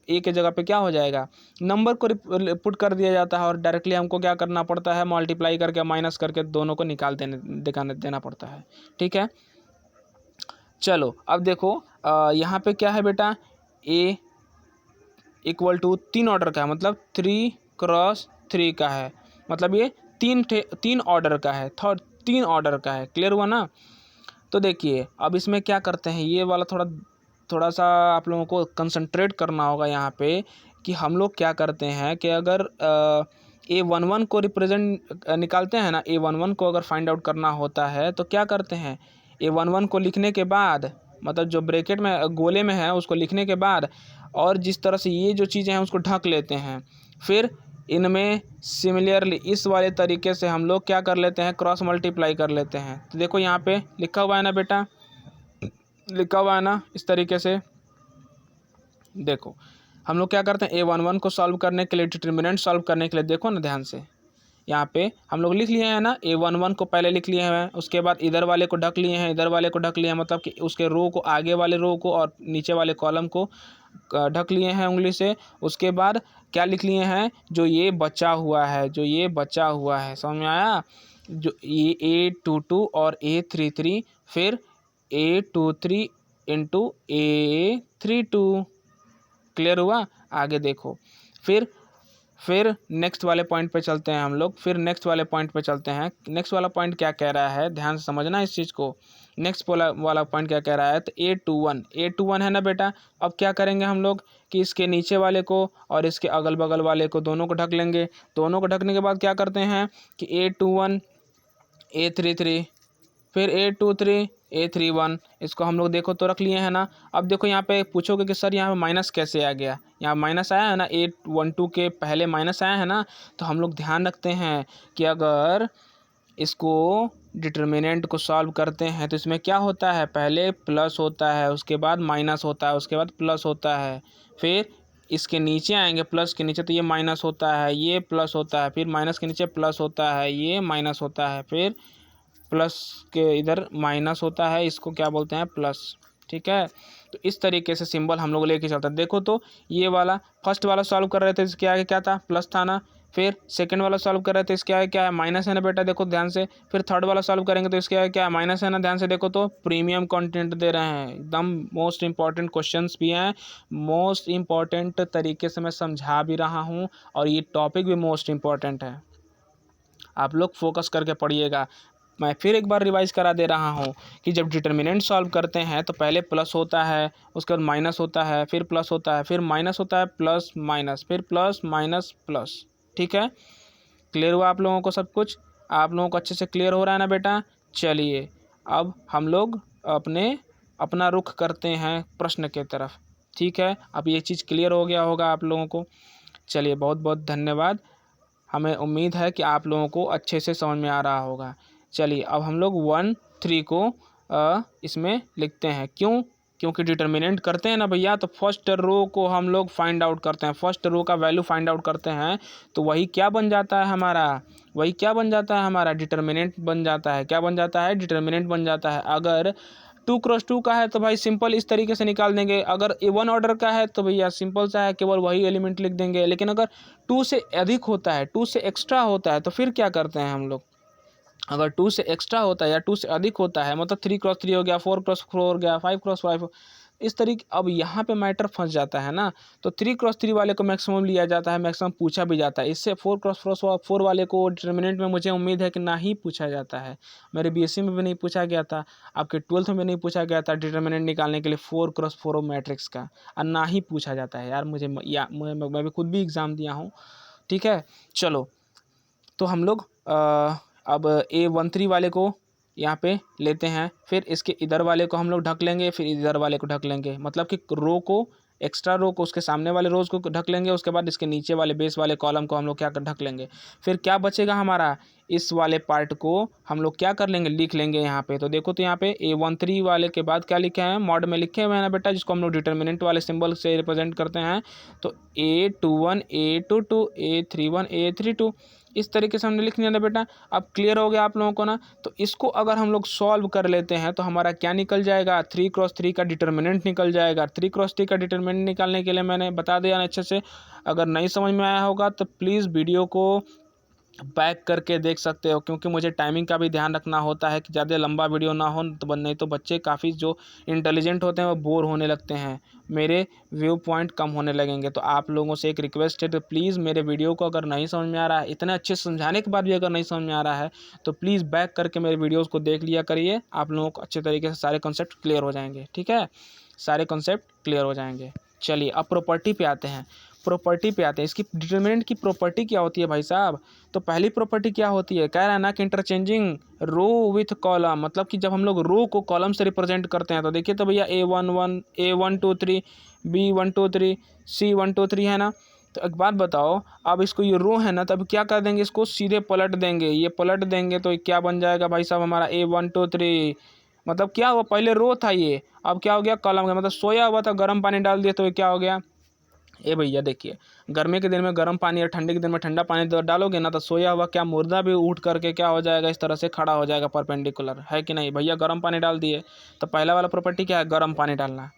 ए के जगह पे क्या हो जाएगा, नंबर को पुट कर दिया जाता है और डायरेक्टली हमको क्या करना पड़ता है, मल्टीप्लाई करके माइनस करके दोनों को निकाल देना पड़ता है, ठीक है। चलो अब देखो यहाँ पे क्या है बेटा, A इक्वल टू 3 ऑर्डर का है, मतलब 3x3 का है, मतलब ये तीन ऑर्डर का है, 3 ऑर्डर का है। क्लियर हुआ ना। तो देखिए अब इसमें क्या करते हैं, ये वाला थोड़ा सा आप लोगों को कंसंट्रेट करना होगा यहाँ पे, कि हम लोग क्या करते हैं कि अगर A11 को रिप्रेजेंट निकालते हैं ना, A11 को अगर फाइंड आउट करना होता है तो क्या करते हैं, A11 को लिखने के बाद, मतलब जो ब्रैकेट में गोले में है उसको लिखने के बाद और जिस तरह से ये जो चीज़ें हैं उसको ढक लेते हैं, फिर इनमें सिमिलरली इस वाले तरीके से हम लोग क्या कर लेते हैं, क्रॉस मल्टीप्लाई कर लेते हैं। तो देखो यहाँ पे लिखा हुआ है ना बेटा, लिखा हुआ है ना इस तरीके से। देखो हम लोग क्या करते हैं, A11 को सॉल्व करने के लिए, डिटर्मिनेंट सॉल्व करने के लिए, देखो ना ध्यान से, यहाँ पे हम लोग लिख लिए हैं ना, A11 को पहले लिख लिए हैं, उसके बाद इधर वाले को ढक लिए हैं, इधर वाले को ढक लिए हैं, मतलब कि उसके रो को, आगे वाले रो को और नीचे वाले कॉलम को ढक लिए हैं उंगली से। उसके बाद क्या लिख लिए हैं, जो ये बचा हुआ है, समझ में आया, जो ये A22 और A33, फिर A23 इंटू A32। क्लियर हुआ। आगे देखो फिर नेक्स्ट वाले पॉइंट पे चलते हैं हम लोग, नेक्स्ट वाले पॉइंट क्या कह रहा है, ध्यान से समझना इस चीज़ को। नेक्स्ट वाला पॉइंट क्या कह रहा है, तो A21 है ना बेटा। अब क्या करेंगे हम लोग कि इसके नीचे वाले को और इसके अगल बगल वाले को दोनों को ढक लेंगे। दोनों को ढकने के बाद क्या करते हैं कि A21 A33 फिर A23 A31, इसको हम लोग देखो तो रख लिए हैं ना। अब देखो यहाँ पे पूछोगे कि सर यहाँ पे माइनस कैसे आ गया, यहाँ माइनस आया है ना, A12 के पहले माइनस आया है ना। तो हम लोग ध्यान रखते हैं कि अगर इसको डिटर्मिनेंट को सॉल्व करते हैं तो इसमें क्या होता है, पहले प्लस होता है, उसके बाद माइनस होता है, उसके बाद प्लस होता है, फिर इसके नीचे आएंगे प्लस के नीचे तो ये माइनस होता है, ये प्लस होता है, फिर माइनस के नीचे प्लस होता है, ये माइनस होता है, फिर प्लस के इधर माइनस होता है, इसको क्या बोलते हैं, प्लस। ठीक है, तो इस तरीके से सिंबल हम लोग लेके चलते हैं। देखो तो ये वाला फर्स्ट वाला सॉल्व कर रहे थे, इसके आगे क्या था, प्लस था ना। फिर सेकंड वाला सॉल्व कर रहे थे, इसके आगे क्या है, माइनस है ना बेटा, देखो ध्यान से। फिर थर्ड वाला सॉल्व करेंगे तो इसके आगे क्या है, माइनस है ना, ध्यान से देखो तो। प्रीमियम कंटेंट दे रहे हैं, एकदम मोस्ट इंपॉर्टेंट क्वेश्चंस भी हैं, मोस्ट इंपॉर्टेंट तरीके से मैं समझा भी रहा हूँ, और ये टॉपिक भी मोस्ट इंपॉर्टेंट है। आप लोग फोकस करके पढ़िएगा। मैं फिर एक बार रिवाइज करा दे रहा हूँ कि जब डिटर्मिनेंट सॉल्व करते हैं तो पहले प्लस होता है, उसके बाद माइनस होता है, फिर प्लस होता है, फिर माइनस होता है, प्लस माइनस, फिर प्लस माइनस प्लस। ठीक है, क्लियर हुआ आप लोगों को सब कुछ? आप लोगों को अच्छे से क्लियर हो रहा है ना बेटा? चलिए अब हम लोग अपना रुख करते हैं प्रश्न के तरफ। ठीक है, अब ये चीज़ क्लियर हो गया होगा आप लोगों को। चलिए बहुत बहुत धन्यवाद, हमें उम्मीद है कि आप लोगों को अच्छे से समझ में आ रहा होगा। चलिए अब हम लोग 1-3 को इसमें लिखते हैं। क्योंकि डिटर्मिनेंट करते हैं ना भैया, तो फर्स्ट रो को हम लोग फाइंड आउट करते हैं, फर्स्ट रो का वैल्यू फाइंड आउट करते हैं, तो वही क्या बन जाता है हमारा, डिटर्मिनेंट बन जाता है। क्या बन जाता है, डिटर्मिनेंट बन जाता है। अगर 2x2 का है तो भाई सिंपल इस तरीके से निकाल देंगे। अगर A1 ऑर्डर का है तो भैया सिंपल सा है, केवल वही एलिमेंट लिख देंगे। लेकिन अगर 2 से अधिक होता है, 2 से एक्स्ट्रा होता है, तो फिर क्या करते हैं हम लोग, अगर 2 से एक्स्ट्रा होता है या 2 से अधिक होता है, मतलब 3x3 हो गया, 4x4 हो गया, 5x5, इस तरीके। अब यहाँ पे मैटर फंस जाता है ना, तो 3x3 वाले को मैक्सिमम लिया जाता है, मैक्सिमम पूछा भी जाता है। इससे 4x4 वाले को डिटर्मिनेंट में मुझे उम्मीद है कि ना ही पूछा जाता है। मेरे BSc में भी नहीं पूछा गया था, आपके 12th में नहीं पूछा गया था डिटर्मिनेंट निकालने के लिए 4x4 मैट्रिक्स का, और ना ही पूछा जाता है यार। मैं भी खुद भी एग्ज़ाम दिया हूँ। ठीक है, चलो तो हम लोग अब A13 वाले को यहाँ पे लेते हैं, फिर इसके इधर वाले को हम लोग ढक लेंगे, फिर इधर वाले को ढक लेंगे, मतलब कि रो को, एक्स्ट्रा रो को, उसके सामने वाले रोज को ढक लेंगे। उसके बाद इसके नीचे वाले बेस वाले कॉलम को हम लोग क्या ढक लेंगे। फिर क्या बचेगा हमारा, इस वाले पार्ट को हम लोग क्या कर लेंगे, लिख लेंगे यहाँ पे। तो देखो तो यहाँ पे A13 वाले के बाद क्या लिखे हैं, मॉड में लिखे हुए हैं ना बेटा, जिसको हम लोग डिटर्मिनेंट वाले सिंबल से रिप्रेजेंट करते हैं। तो A21 A22 A31 A32 इस तरीके से हमने लिख लिया ना बेटा। अब क्लियर हो गया आप लोगों को ना? तो इसको अगर हम लोग सॉल्व कर लेते हैं तो हमारा क्या निकल जाएगा, 3x3 का डिटर्मिनेंट निकल जाएगा। 3x3 का डिटर्मिनेंट निकालने के लिए मैंने बता दिया ना अच्छे से। अगर नहीं समझ में आया होगा तो प्लीज़ वीडियो को बैक करके देख सकते हो, क्योंकि मुझे टाइमिंग का भी ध्यान रखना होता है कि ज़्यादा लंबा वीडियो ना हो, तो नहीं तो बच्चे काफ़ी जो इंटेलिजेंट होते हैं वो बोर होने लगते हैं, मेरे व्यू पॉइंट कम होने लगेंगे। तो आप लोगों से एक रिक्वेस्ट है, तो प्लीज़ मेरे वीडियो को अगर नहीं समझ में आ रहा है, इतने अच्छे समझाने के बाद भी अगर नहीं समझ में आ रहा है, तो प्लीज़ बैक करके मेरे वीडियोज़ को देख लिया करिए। आप लोगों को अच्छे तरीके से सारे कॉन्सेप्ट क्लियर हो जाएंगे। ठीक है, सारे कॉन्सेप्ट क्लियर हो जाएंगे। चलिए अब प्रॉपर्टी पे आते हैं। इसकी डिटर्मिनेंट की प्रॉपर्टी क्या होती है भाई साहब? तो पहली प्रॉपर्टी क्या होती है, कह रहा है ना कि इंटरचेंजिंग रो विथ कॉलम, मतलब कि जब हम लोग रो को कॉलम से रिप्रेजेंट करते हैं, तो देखिए तो भैया A11 A123 B123 C123 है ना। तो एक बात बताओ, अब इसको ये रो है ना, तब क्या कर देंगे, इसको सीधे पलट देंगे। ये पलट देंगे तो क्या बन जाएगा भाई साहब हमारा A123, मतलब क्या हुआ, पहले रो था ये, अब क्या हो गया, कॉलम का, मतलब सोया हुआ था, गर्म पानी डाल दिया तो ये क्या हो गया। ए भैया देखिए, गर्मी के दिन में गर्म पानी और ठंडे के दिन में ठंडा पानी डालोगे ना, तो सोया हुआ क्या मुर्दा भी उठ करके क्या हो जाएगा, इस तरह से खड़ा हो जाएगा परपेंडिकुलर, है कि नहीं भैया। गर्म पानी डाल दिए, तो पहला वाला प्रॉपर्टी क्या है, गर्म पानी डालना।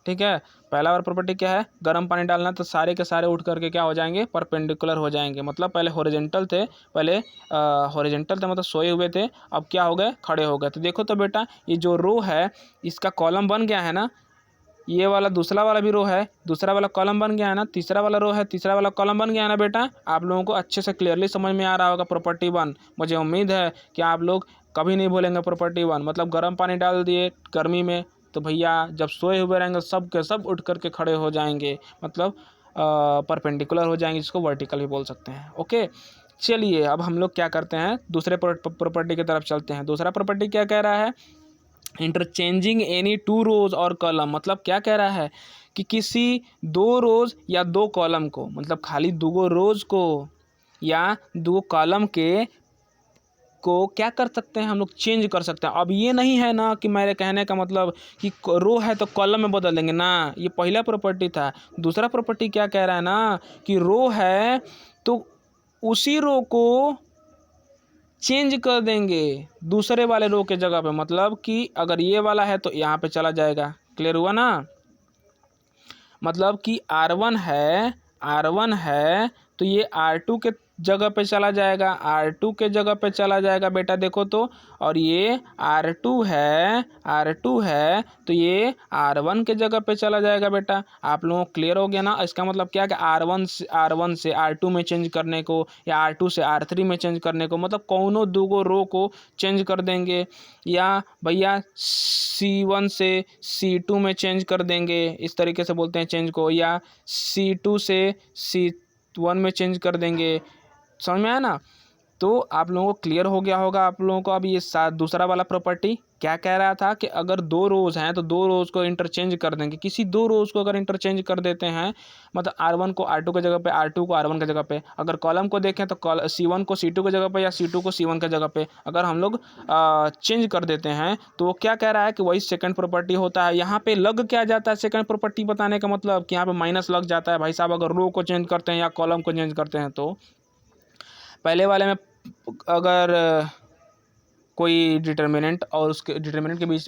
ठीक है, पहला वाला प्रॉपर्टी क्या है, गर्म पानी डालना। तो सारे के सारे उठ करके क्या हो जाएंगे, परपेंडिकुलर हो जाएंगे। मतलब पहले हॉरिजॉन्टल थे, मतलब सोए हुए थे, अब क्या हो गए, खड़े हो गए। तो देखो तो बेटा, ये जो रो है इसका कॉलम बन गया है ना, ये वाला दूसरा वाला भी रो है, दूसरा वाला कॉलम बन गया है ना, तीसरा वाला रो है, तीसरा वाला कॉलम बन गया है ना बेटा। आप लोगों को अच्छे से क्लियरली समझ में आ रहा होगा प्रॉपर्टी 1। मुझे उम्मीद है कि आप लोग कभी नहीं भूलेंगे प्रॉपर्टी 1। मतलब गर्म पानी डाल दिए गर्मी में, तो भैया जब सोए हुए रहेंगे सब के सब उठ करके खड़े हो जाएंगे, मतलब परपेंडिकुलर हो जाएंगे, जिसको वर्टिकल भी बोल सकते हैं। ओके, चलिए अब हम लोग क्या करते हैं, दूसरे प्रॉपर्टी की तरफ चलते हैं। दूसरा प्रॉपर्टी क्या कह रहा है, इंटरचेंजिंग एनी 2 रोज और कॉलम, मतलब क्या कह रहा है कि किसी 2 रोज या 2 कॉलम को, मतलब खाली 2 रोज को या 2 कॉलम के को क्या कर सकते हैं हम लोग, चेंज कर सकते हैं। अब ये नहीं है ना कि मेरे कहने का मतलब कि रो है तो कॉलम में बदल देंगे ना, ये पहला प्रॉपर्टी था। दूसरा प्रॉपर्टी क्या कह रहा है ना कि रो है तो उसी रो को चेंज कर देंगे दूसरे वाले रो के जगह पे, मतलब कि अगर ये वाला है तो यहाँ पे चला जाएगा। क्लियर हुआ ना? मतलब कि R1 है तो ये R2 के जगह पे चला जाएगा, R2 के जगह पे चला जाएगा बेटा, देखो तो। और ये R2 है तो ये R1 के जगह पे चला जाएगा बेटा। आप लोगों को क्लियर हो गया ना? इसका मतलब क्या कि R1 से R2 में चेंज करने को या R2 से R3 में चेंज करने को, मतलब कौनों दूगो रो को चेंज कर देंगे, या भैया C1 से C2 में चेंज कर देंगे, इस तरीके से बोलते हैं चेंज को, या C2 से C1 में चेंज कर देंगे। समझ में आया ना? तो आप लोगों को क्लियर हो गया होगा आप लोगों को। अब ये दूसरा वाला प्रॉपर्टी क्या कह रहा था कि अगर दो रोज़ हैं तो दो रोज़ को इंटरचेंज कर देंगे। किसी दो रोज़ को अगर इंटरचेंज कर देते हैं, मतलब R1 को R2 की जगह पे, R2 को R1 की जगह पे, अगर कॉलम को देखें तो C1 को C2 की जगह पे या C2 को C1 की जगह पे अगर हम लोग चेंज कर देते हैं, तो वो क्या कह रहा है कि वही सेकंड प्रॉपर्टी होता है। यहाँ पे लग क्या जाता है सेकंड प्रॉपर्टी बताने का मतलब कि यहाँ पे माइनस लग जाता है भाई साहब, अगर रो को चेंज करते हैं या कॉलम को चेंज करते हैं। तो पहले वाले में अगर कोई डिटर्मिनेंट और उसके डिटर्मिनेंट के बीच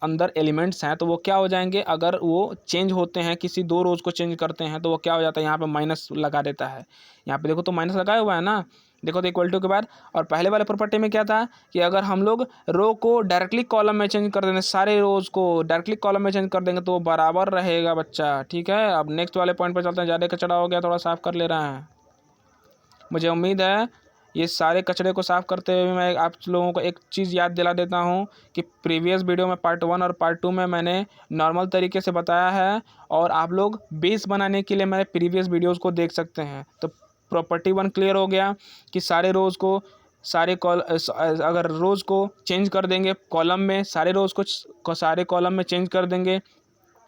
अंदर एलिमेंट्स हैं तो वो क्या हो जाएंगे, अगर वो चेंज होते हैं, किसी दो रोज़ को चेंज करते हैं तो वो क्या हो जाता है, यहाँ पे माइनस लगा देता है। यहाँ पे देखो तो माइनस लगाया हुआ है ना, देखो तो इक्वल टू के बाद। और पहले वाले प्रॉपर्टी में क्या था कि अगर हम लोग रो को डायरेक्टली कॉलम में चेंज कर देंगे, सारे रोज़ को डायरेक्टली कॉलम में चेंज कर देंगे तो वो बराबर रहेगा बच्चा। ठीक है, अब नेक्स्ट वाले पॉइंट पर चलते हैं। ज़्यादा कचरा हो गया, थोड़ा साफ कर ले रहा है। मुझे उम्मीद है ये सारे कचरे को साफ़ करते हुए मैं आप लोगों को एक चीज़ याद दिला देता हूँ कि प्रीवियस वीडियो में पार्ट 1 और पार्ट 2 में मैंने नॉर्मल तरीके से बताया है, और आप लोग बेस बनाने के लिए मेरे प्रीवियस वीडियोस को देख सकते हैं। तो प्रॉपर्टी 1 क्लियर हो गया कि सारे रोज़ को अगर रोज़ को चेंज कर देंगे कॉलम में, सारे रोज़ को सारे कॉलम में चेंज कर देंगे,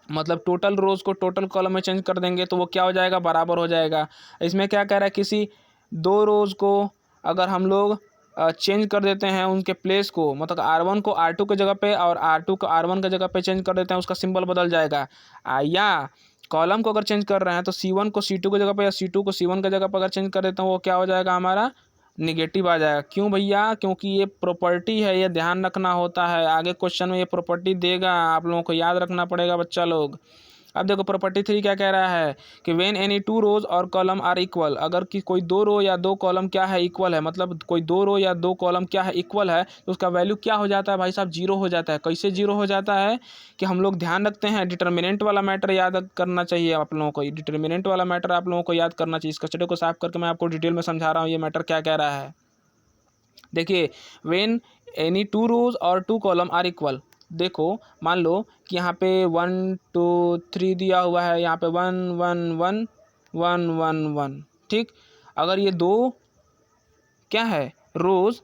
मतलब टोटल रोज़ को टोटल कॉलम में चेंज कर देंगे तो वो क्या हो जाएगा, बराबर हो जाएगा। इसमें क्या कह रहा है, किसी दो रोज़ को अगर हम लोग चेंज कर देते हैं उनके प्लेस को, मतलब R1 को R2 की जगह पे और R2 को R1 की जगह पे चेंज कर देते हैं, उसका सिंबल बदल जाएगा। या कॉलम को अगर चेंज कर रहे हैं तो C1 को C2 की जगह पे या C2 को C1 की जगह पर अगर चेंज कर देते हैं वो क्या हो जाएगा, हमारा निगेटिव आ जाएगा। क्यों भैया? क्योंकि ये प्रॉपर्टी है, ये ध्यान रखना होता है। आगे क्वेश्चन में ये प्रॉपर्टी देगा, आप लोगों को याद रखना पड़ेगा बच्चा लोग। अब देखो प्रॉपर्टी 3 क्या कह रहा है कि व्हेन एनी टू रोज और कॉलम आर इक्वल, अगर कि कोई दो रो या दो कॉलम क्या है, इक्वल है, मतलब कोई दो रो या दो कॉलम क्या है, इक्वल है, तो उसका वैल्यू क्या हो जाता है भाई साहब, जीरो हो जाता है। कैसे जीरो हो जाता है कि हम लोग ध्यान रखते हैं, डिटर्मिनेंट वाला मैटर याद करना चाहिए आप लोगों को। डिटर्मिनेंट वाला मैटर आप लोगों को याद करना चाहिए। इस कचरे को साफ करके मैं आपको डिटेल में समझा रहा हूँ ये मैटर क्या कह रहा है। देखिए, व्हेन एनी टू रोज और टू कॉलम आर इक्वल, देखो मान लो कि यहाँ पे 1 2 3 दिया हुआ है, यहाँ पे 1 1 1 1 1 1, ठीक। अगर ये दो क्या है रोज,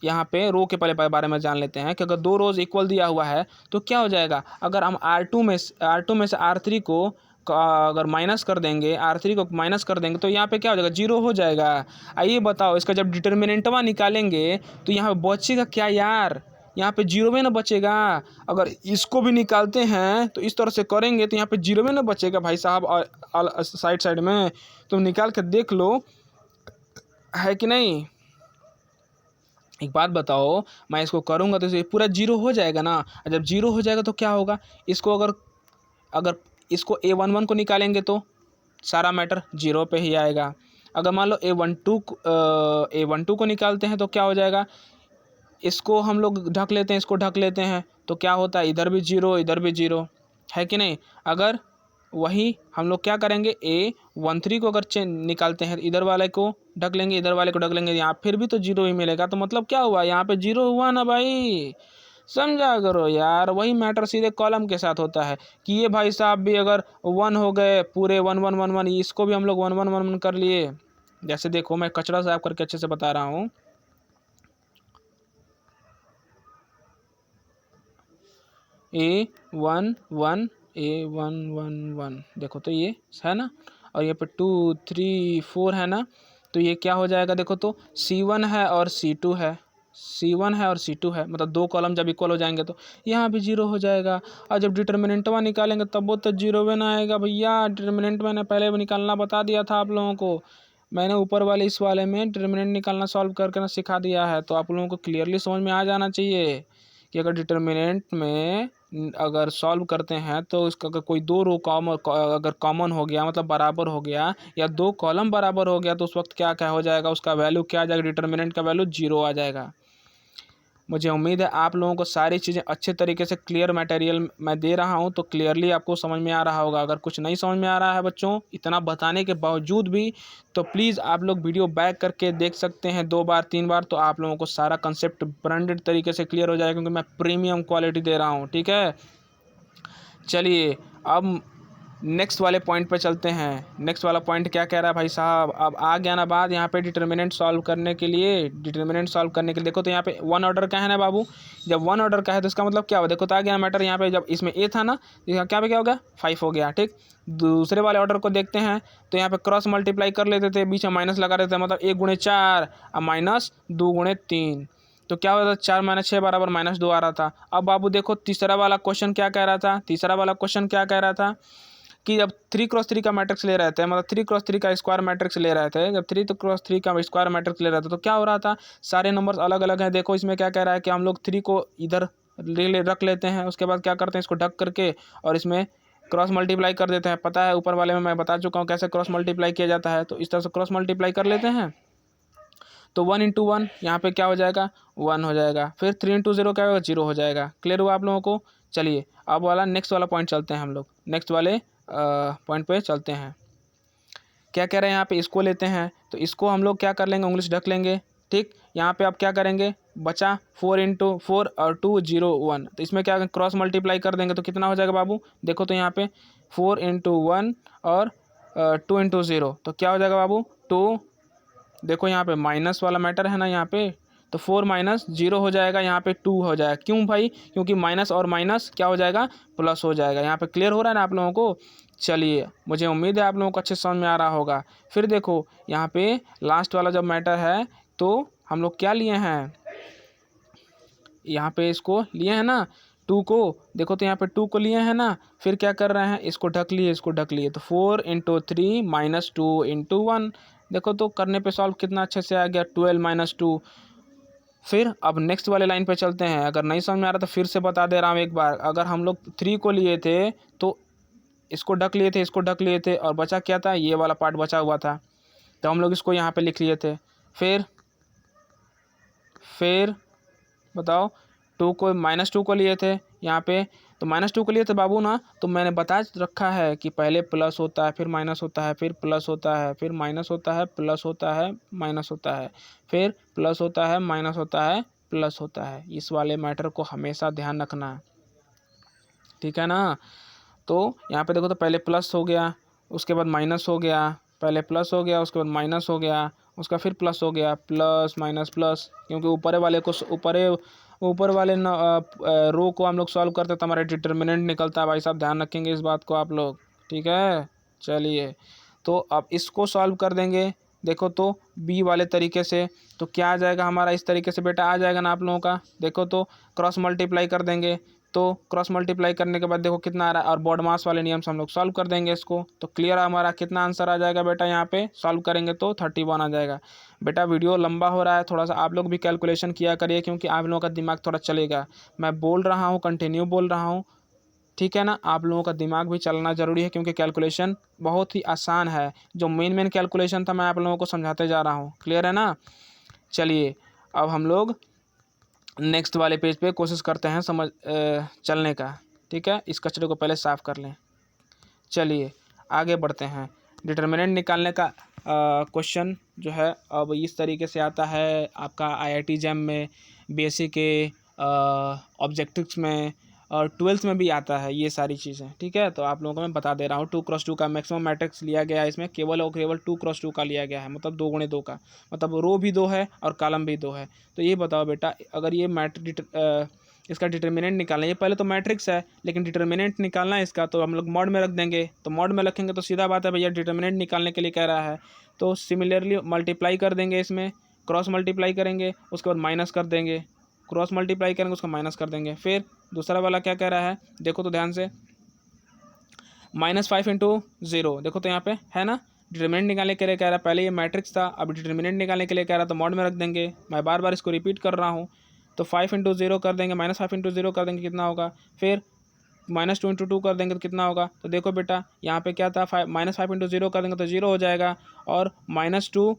यहाँ पे रो के पहले बारे में जान लेते हैं कि अगर दो रोज इक्वल दिया हुआ है तो क्या हो जाएगा। अगर हम R2 में से R3 को अगर माइनस कर देंगे, R3 को माइनस कर देंगे तो यहाँ पे क्या हो जाएगा, जीरो हो जाएगा। आइए बताओ, इसका जब डिटर्मिनेंटवा निकालेंगे तो यहाँ पे बचेगा क्या यार, यहाँ पे जीरो में ना बचेगा। अगर इसको भी निकालते हैं तो इस तरह से करेंगे तो यहाँ पे जीरो में ना बचेगा भाई साहब, और साइड साइड में तुम निकाल के देख लो, है कि नहीं। एक बात बताओ, मैं इसको करूँगा तो ये पूरा जीरो हो जाएगा ना। जब जीरो हो जाएगा तो क्या होगा, इसको अगर अगर इसको A11 को निकालेंगे तो सारा मैटर जीरो पे ही आएगा। अगर मान लो A12 को निकालते हैं तो क्या हो जाएगा, इसको हम लोग ढक लेते हैं, इसको ढक लेते हैं तो क्या होता है, इधर भी जीरो इधर भी जीरो, है कि नहीं। अगर वही हम लोग क्या करेंगे, A13 को अगर निकालते हैं, इधर वाले को ढक लेंगे इधर वाले को ढक लेंगे, यहाँ फिर भी तो जीरो ही मिलेगा। तो मतलब क्या हुआ, यहाँ पे जीरो हुआ ना भाई, समझा करो यार। वही मैटर सीधे कॉलम के साथ होता है कि ये भाई साहब भी अगर 1 हो गए पूरे 1 1 1 1, इसको भी हम लोग 1 1 1 1 कर लिए। जैसे देखो मैं कचरा साफ करके अच्छे से बता रहा हूँ। A11 देखो तो ये है ना, और यहाँ पे 2 3 4 है ना, तो ये क्या हो जाएगा, देखो तो C1 है और C2 है, C1 है और C2 है, मतलब दो कॉलम जब इक्वल हो जाएंगे तो यहाँ भी जीरो हो जाएगा। और जब डिटर्मिनेंटवा निकालेंगे तब वो तो जीरो में ना आएगा भैया। डिटर्मिनेंट मैंने पहले भी निकालना बता दिया था आप लोगों को, मैंने ऊपर वाले इस वाले में डिटर्मिनेंट निकालना सॉल्व करके ना सिखा दिया है। तो आप लोगों को क्लियरली समझ में आ जाना चाहिए कि अगर डिटर्मिनेंट में अगर सॉल्व करते हैं तो इसका अगर कोई दो रो अगर कॉमन हो गया, मतलब बराबर हो गया, या दो कॉलम बराबर हो गया, तो उस वक्त क्या क्या हो जाएगा, उसका वैल्यू क्या आ जाएगा, डिटर्मिनेंट का वैल्यू जीरो आ जाएगा। मुझे उम्मीद है आप लोगों को सारी चीज़ें अच्छे तरीके से क्लियर मटेरियल मैं दे रहा हूं, तो क्लियरली आपको समझ में आ रहा होगा। अगर कुछ नहीं समझ में आ रहा है बच्चों, इतना बताने के बावजूद भी, तो प्लीज़ आप लोग वीडियो बैक करके देख सकते हैं 2 बार 3 बार, तो आप लोगों को सारा कंसेप्ट ब्रांडेड तरीके से क्लियर हो जाएगा, क्योंकि मैं प्रीमियम क्वालिटी दे रहा हूँ। ठीक है, चलिए अब नेक्स्ट वाले पॉइंट पे चलते हैं। नेक्स्ट वाला पॉइंट क्या कह रहा है भाई साहब, अब आ गया ना बात यहाँ पे डिटर्मिनेंट सॉल्व करने के लिए। डिटर्मिनेंट सॉल्व करने के लिए देखो तो यहाँ पे वन ऑर्डर का है ना बाबू, जब वन ऑर्डर का है तो इसका मतलब क्या हो, देखो तो आ गया मैटर। यहाँ पे जब इसमें ए था ना, यहाँ क्या पे क्या हो गया, 5 हो गया। ठीक, दूसरे वाले ऑर्डर को देखते हैं तो यहाँ पे क्रॉस मल्टीप्लाई कर लेते थे, बीच में माइनस लगा देते थे, मतलब 1 गुणे 4 और माइनस 2 गुणे 3, तो क्या होता था 4 माइनस 6 बराबर माइनस 2 आ रहा था। अब बाबू देखो तीसरा वाला क्वेश्चन क्या कह रहा था, तीसरा वाला क्वेश्चन क्या कह रहा था कि जब 3x3 का मैट्रिक्स ले रहे थे, मतलब 3x3 का स्क्वायर मैट्रिक्स ले रहे थे, जब 3x3 का स्क्वायर मैट्रिक्स ले रहे थे तो क्या हो रहा था, सारे नंबर्स अलग अलग हैं। देखो इसमें क्या कह रहा है कि हम लोग 3 को इधर रख लेते हैं, उसके बाद क्या करते हैं, इसको ढक करके और इसमें क्रॉस मल्टीप्लाई कर देते हैं। पता है ऊपर वाले में मैं बता चुका हूँ कैसे क्रॉस मल्टीप्लाई किया जाता है, तो इस तरह से क्रॉस मल्टीप्लाई कर लेते हैं। तो 1 इंटू 1 यहाँ पे क्या हो जाएगा, 1 हो जाएगा। फिर 3 इंटू 0 क्या होगा, 0 हो जाएगा। क्लियर हुआ आप लोगों को। चलिए अब वाला नेक्स्ट वाला पॉइंट चलते हैं, हम लोग नेक्स्ट वाले पॉइंट पे चलते हैं। क्या कह रहे हैं यहाँ पे, इसको लेते हैं तो इसको हम लोग क्या कर लेंगे, उंगली से ढक लेंगे। ठीक, यहाँ पे आप क्या करेंगे, बचा 4 इंटू 4 और 2 0 1, तो इसमें क्या क्रॉस मल्टीप्लाई कर देंगे तो कितना हो जाएगा बाबू, देखो तो यहाँ पे 4 इंटू 1 और 2 इंटू 0, तो क्या हो जाएगा बाबू 2। देखो यहाँ पे माइनस वाला मैटर है ना यहाँ पे, तो 4 माइनस 0 हो जाएगा, यहाँ पे 2 हो जाएगा। क्यों भाई, क्योंकि माइनस और माइनस क्या हो जाएगा, प्लस हो जाएगा। यहाँ पे क्लियर हो रहा है ना आप लोगों को। चलिए मुझे उम्मीद है आप लोगों को अच्छे समझ में आ रहा होगा। फिर देखो यहाँ पे लास्ट वाला जब मैटर है तो हम लोग क्या लिए हैं, यहाँ पे इसको लिए हैं ना 2 को, देखो तो यहाँ पे 2 को लिए हैं ना। फिर क्या कर रहे हैं, इसको ढक लिए, इसको ढक लिए, तो 4 इंटू 3 माइनस 2 इंटू 1, देखो तो करने पे सॉल्व कितना अच्छे से आ गया, 12 माइनस 2। फिर अब नेक्स्ट वाले लाइन पे चलते हैं। अगर नहीं समझ में आ रहा तो फिर से बता दे रहा हूँ एक बार। अगर हम लोग 3 को लिए थे तो इसको ढक लिए थे, इसको ढक लिए थे, और बचा क्या था, ये वाला पार्ट बचा हुआ था, तो हम लोग इसको यहाँ पे लिख लिए थे। फिर बताओ 2 को माइनस 2 को लिए थे यहाँ पे, तो माइनस 2 को लिए थे बाबू ना, तो मैंने बता रखा है कि पहले प्लस होता है, फिर माइनस होता है, फिर प्लस होता है, फिर माइनस होता है, प्लस होता है, माइनस होता है, फिर प्लस होता है, माइनस होता है, प्लस होता है। इस वाले मैटर को हमेशा ध्यान रखना है, ठीक है ना। तो यहाँ पे देखो तो पहले प्लस हो गया, उसके बाद माइनस हो गया, पहले प्लस हो गया, उसके बाद माइनस हो गया, उसका फिर प्लस हो गया, प्लस माइनस प्लस, क्योंकि ऊपर वाले रो को हम लोग सॉल्व करते तो हमारा डिटर्मिनेंट निकलता है भाई साहब, ध्यान रखेंगे इस बात को आप लोग, ठीक है। चलिए तो अब इसको सॉल्व कर देंगे, देखो तो बी वाले तरीके से, तो क्या आ जाएगा हमारा, इस तरीके से बेटा आ जाएगा ना आप लोगों का। देखो तो क्रॉस मल्टीप्लाई कर देंगे, तो क्रॉस मल्टीप्लाई करने के बाद देखो कितना आ रहा है, और बॉड मास वाले नियम से हम लोग सॉल्व कर देंगे इसको, तो क्लियर हमारा कितना आंसर आ जाएगा बेटा, यहाँ पे सॉल्व करेंगे तो 31 आ जाएगा। बेटा वीडियो लंबा हो रहा है, थोड़ा सा आप लोग भी कैलकुलेशन किया करिए, क्योंकि आप लोगों का दिमाग थोड़ा चलेगा। मैं बोल रहा हूँ, कंटिन्यू बोल रहा हूँ, ठीक है ना। आप लोगों का दिमाग भी चलना ज़रूरी है, क्योंकि कैलकुलेशन बहुत ही आसान है। जो मेन कैलकुलेशन था मैं आप लोगों को समझाते जा रहा हूँ, क्लियर है ना। चलिए अब हम लोग नेक्स्ट वाले पेज पे कोशिश करते हैं चलने का, ठीक है। इस कचरे को पहले साफ़ कर लें। चलिए आगे बढ़ते हैं। डिटर्मिनेंट निकालने का क्वेश्चन जो है अब इस तरीके से आता है आपका IIT जैम में, BSc के ऑब्जेक्टिव्स में, और 12th में भी आता है ये सारी चीज़ें, ठीक है। तो आप लोगों को मैं बता दे रहा हूँ 2x2 का मैक्सिमम मैट्रिक्स लिया गया है, इसमें केवल और केवल 2x2 का लिया गया है, मतलब 2 गुणे 2 का, मतलब रो भी 2 है और कॉलम भी 2 है। तो ये बताओ बेटा, अगर ये इसका डिटर्मिनेंट निकालना है। ये पहले तो मैट्रिक्स है लेकिन डिटर्मिनेंट निकालना है इसका, तो हम लोग मॉड में रख देंगे। तो मॉड में रखेंगे तो सीधा बात है भैया डिटर्मिनेंट निकालने के लिए कह रहा है, तो सिमिलरली मल्टीप्लाई कर देंगे, इसमें क्रॉस मल्टीप्लाई करेंगे, उसके बाद माइनस कर देंगे, क्रॉस मल्टीप्लाई करेंगे उसका माइनस कर देंगे। फिर दूसरा वाला क्या कह रहा है, देखो तो ध्यान से, -5 × 0, देखो तो यहाँ पे है ना, डिटर्मिनेंट निकालने के लिए कह रहा है। पहले ये मैट्रिक्स था, अब डिटर्मिनेंट निकालने के लिए कह रहा है, तो मॉड में रख देंगे। मैं बार बार इसको रिपीट कर रहा हूँ। तो 5 × 0 कर देंगे, -5 × 0 कर देंगे, कितना होगा। फिर -2 × 2 कर देंगे तो कितना होगा। तो देखो बेटा यहाँ पे क्या था, -5 × 0 कर देंगे तो 0 हो जाएगा, और -2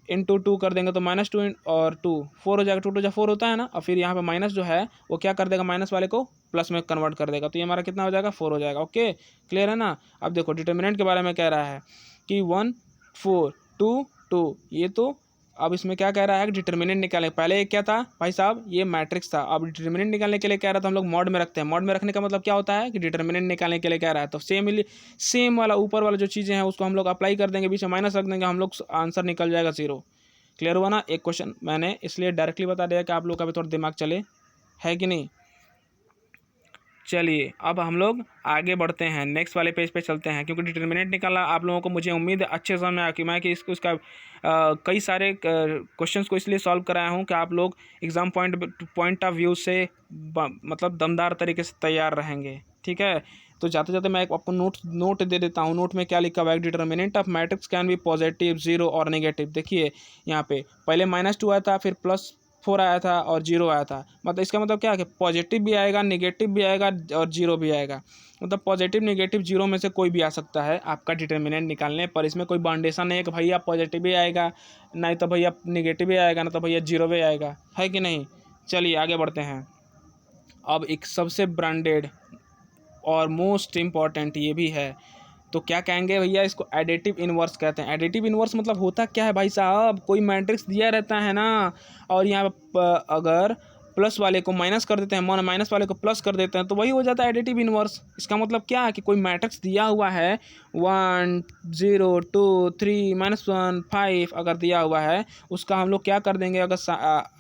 × 2 कर देंगे तो -2 और 2 4 हो जाएगा, 2 2 4 होता है ना। और फिर यहाँ पे माइनस जो है वो क्या कर देगा, माइनस वाले को प्लस में कन्वर्ट कर देगा, तो ये हमारा कितना हो जाएगा, 4 हो जाएगा। ओके, क्लियर है ना। अब देखो डिटर्मिनेंट के बारे में कह रहा है कि 1 4 2 2, ये तो अब इसमें क्या कह रहा है, डिटर्मिनेंट निकालें। पहले क्या था भाई साहब, ये मैट्रिक्स था, अब डिटर्मिनेंट निकालने के लिए कह रहा था, हम लोग मॉड में रखते हैं। मॉड में रखने का मतलब क्या होता है कि डिटर्मिनेंट निकालने के लिए कह रहा है, तो सेम वाला ऊपर वाला जो चीज़ें हैं उसको हम लोग अप्लाई कर देंगे, बीच में माइनस रख देंगे, हम लोग आंसर निकल जाएगा 0। क्लियर हुआ ना। एक क्वेश्चन मैंने इसलिए डायरेक्टली बता दिया कि आप लोग का भी थोड़ा दिमाग चले, है कि नहीं। चलिए अब हम लोग आगे बढ़ते हैं, नेक्स्ट वाले पेज पे चलते हैं, क्योंकि डिटर्मिनेंट निकाला आप लोगों को, मुझे उम्मीद है अच्छे समझ में आया कि मैं कि इसका कई सारे क्वेश्चंस को इसलिए सॉल्व कराया हूँ कि आप लोग एग्ज़ाम पॉइंट ऑफ व्यू से मतलब दमदार तरीके से तैयार रहेंगे। ठीक है, तो जाते जाते मैं आपको नोट दे देता हूँ। नोट में क्या लिखा हुआ है, determinant of matrix can be positive, 0 और नेगेटिव। देखिए यहाँ पे पहले -2 आया था, फिर +4 आया था और 0 आया था। मतलब इसका मतलब क्या है कि पॉजिटिव भी आएगा, नेगेटिव भी आएगा और 0 भी आएगा। मतलब पॉजिटिव नेगेटिव 0 में से कोई भी आ सकता है आपका डिटर्मिनेंट निकालने पर। इसमें कोई बाउंडेशन नहीं है कि भैया पॉजिटिव भी आएगा, नहीं तो भैया नेगेटिव भी आएगा, ना तो भैया 0 भी आएगा, है कि नहीं। चलिए आगे बढ़ते हैं। अब एक सबसे ब्रांडेड और मोस्ट इम्पॉर्टेंट ये भी है, तो क्या कहेंगे भैया, इसको एडिटिव इन्वर्स कहते हैं। एडिटिव इन्वर्स मतलब होता क्या है भाई साहब, कोई मैट्रिक्स दिया रहता है ना, और यहाँ पर अगर प्लस वाले को माइनस कर देते हैं, माइनस वाले को प्लस कर देते हैं, तो वही हो जाता है एडिटिव इन्वर्स। इसका मतलब क्या है कि कोई मैट्रिक्स दिया हुआ है 1 0 2 3 -1 5 अगर दिया हुआ है, उसका हम लोग क्या कर देंगे, अगर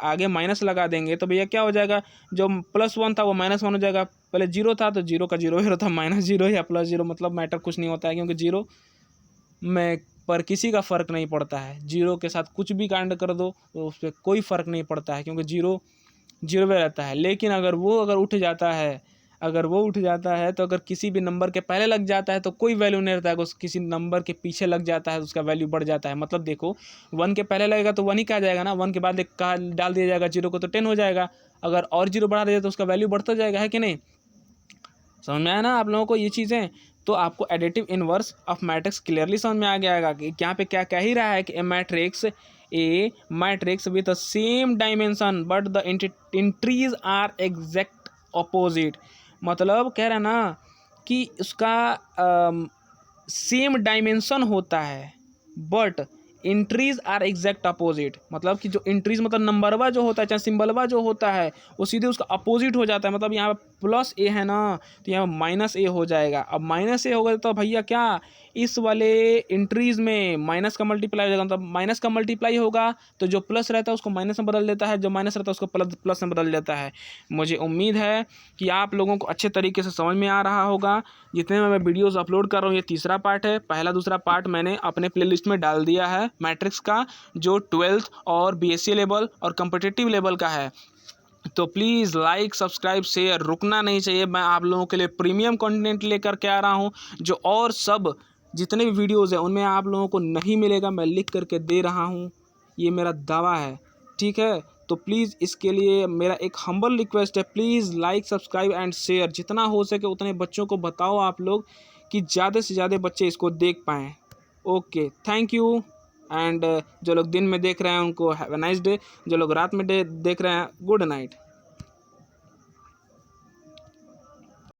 आगे माइनस लगा देंगे तो भैया क्या हो जाएगा, जो +1 था वो -1 हो जाएगा। पहले 0 था तो 0 का 0 ही रहता, -0 या +0 मतलब मैटर कुछ नहीं होता है, क्योंकि 0 में पर किसी का फ़र्क नहीं पड़ता है। 0 के साथ कुछ भी कांड कर दो तो उस पर कोई फ़र्क नहीं पड़ता है, क्योंकि 0 0 में रहता है। लेकिन अगर उठ जाता है, तो अगर किसी भी नंबर के पहले लग जाता है तो कोई वैल्यू नहीं रहता है, अगर किसी नंबर के पीछे लग जाता है तो उसका वैल्यू बढ़ जाता है। मतलब देखो 1 के पहले लगेगा तो 1 ही कहा जाएगा ना, 1 के बाद कहा डाल दिया जाएगा 0 को तो 10 हो जाएगा, अगर और 0 बढ़ा दिया तो उसका वैल्यू बढ़ता जाएगा, है कि नहीं। समझ में आया ना आप लोगों को ये चीज़ें। तो आपको additive inverse of matrix clearly समझ में आ गया कि यहाँ पे क्या कह ही रहा है कि a matrix with the same dimension but the entries are exact opposite. मतलब कह रहा है ना कि उसका सेम डायमेंशन होता है but entries are exact opposite. मतलब कि जो इंट्रीज मतलब नंबरवा जो होता है, चाहे सिंबलवा जो होता है, वो सीधे उसका अपोजिट हो जाता है। मतलब यहाँ +a है ना, तो यहाँ -a हो जाएगा। अब -a होगा तो भैया क्या, इस वाले इंट्रीज में माइनस का मल्टीप्लाई हो जाएगा। मतलब माइनस का मल्टीप्लाई होगा तो जो प्लस रहता है उसको माइनस में बदल देता है, जो माइनस रहता है उसको प्लस में बदल देता है। मुझे उम्मीद है कि आप लोगों को अच्छे तरीके से समझ में आ रहा होगा। जितने में मैं वीडियोस अपलोड कर रहा हूँ, ये तीसरा पार्ट है। पहला दूसरा पार्ट मैंने अपने प्लेलिस्ट में डाल दिया है मैट्रिक्स का, जो 12th और BSc लेवल और कॉम्पिटिटिव लेवल का है। तो प्लीज़ लाइक सब्सक्राइब शेयर रुकना नहीं चाहिए। मैं आप लोगों के लिए प्रीमियम कंटेंट लेकर के आ रहा हूँ, जो और सब जितने भी वीडियोज़ हैं उनमें आप लोगों को नहीं मिलेगा, मैं लिख करके दे रहा हूँ, ये मेरा दावा है। ठीक है, तो प्लीज़ इसके लिए मेरा एक हम्बल रिक्वेस्ट है, please like subscribe and share. जितना हो सके उतने बच्चों को बताओ आप लोग, कि ज़्यादा से ज़्यादा बच्चे इसको देख पाएँ। Okay, thank you. एंड जो लोग दिन में देख रहे हैं उनको हैव अ नाइस डे, जो लोग रात में देख रहे हैं गुड नाइट।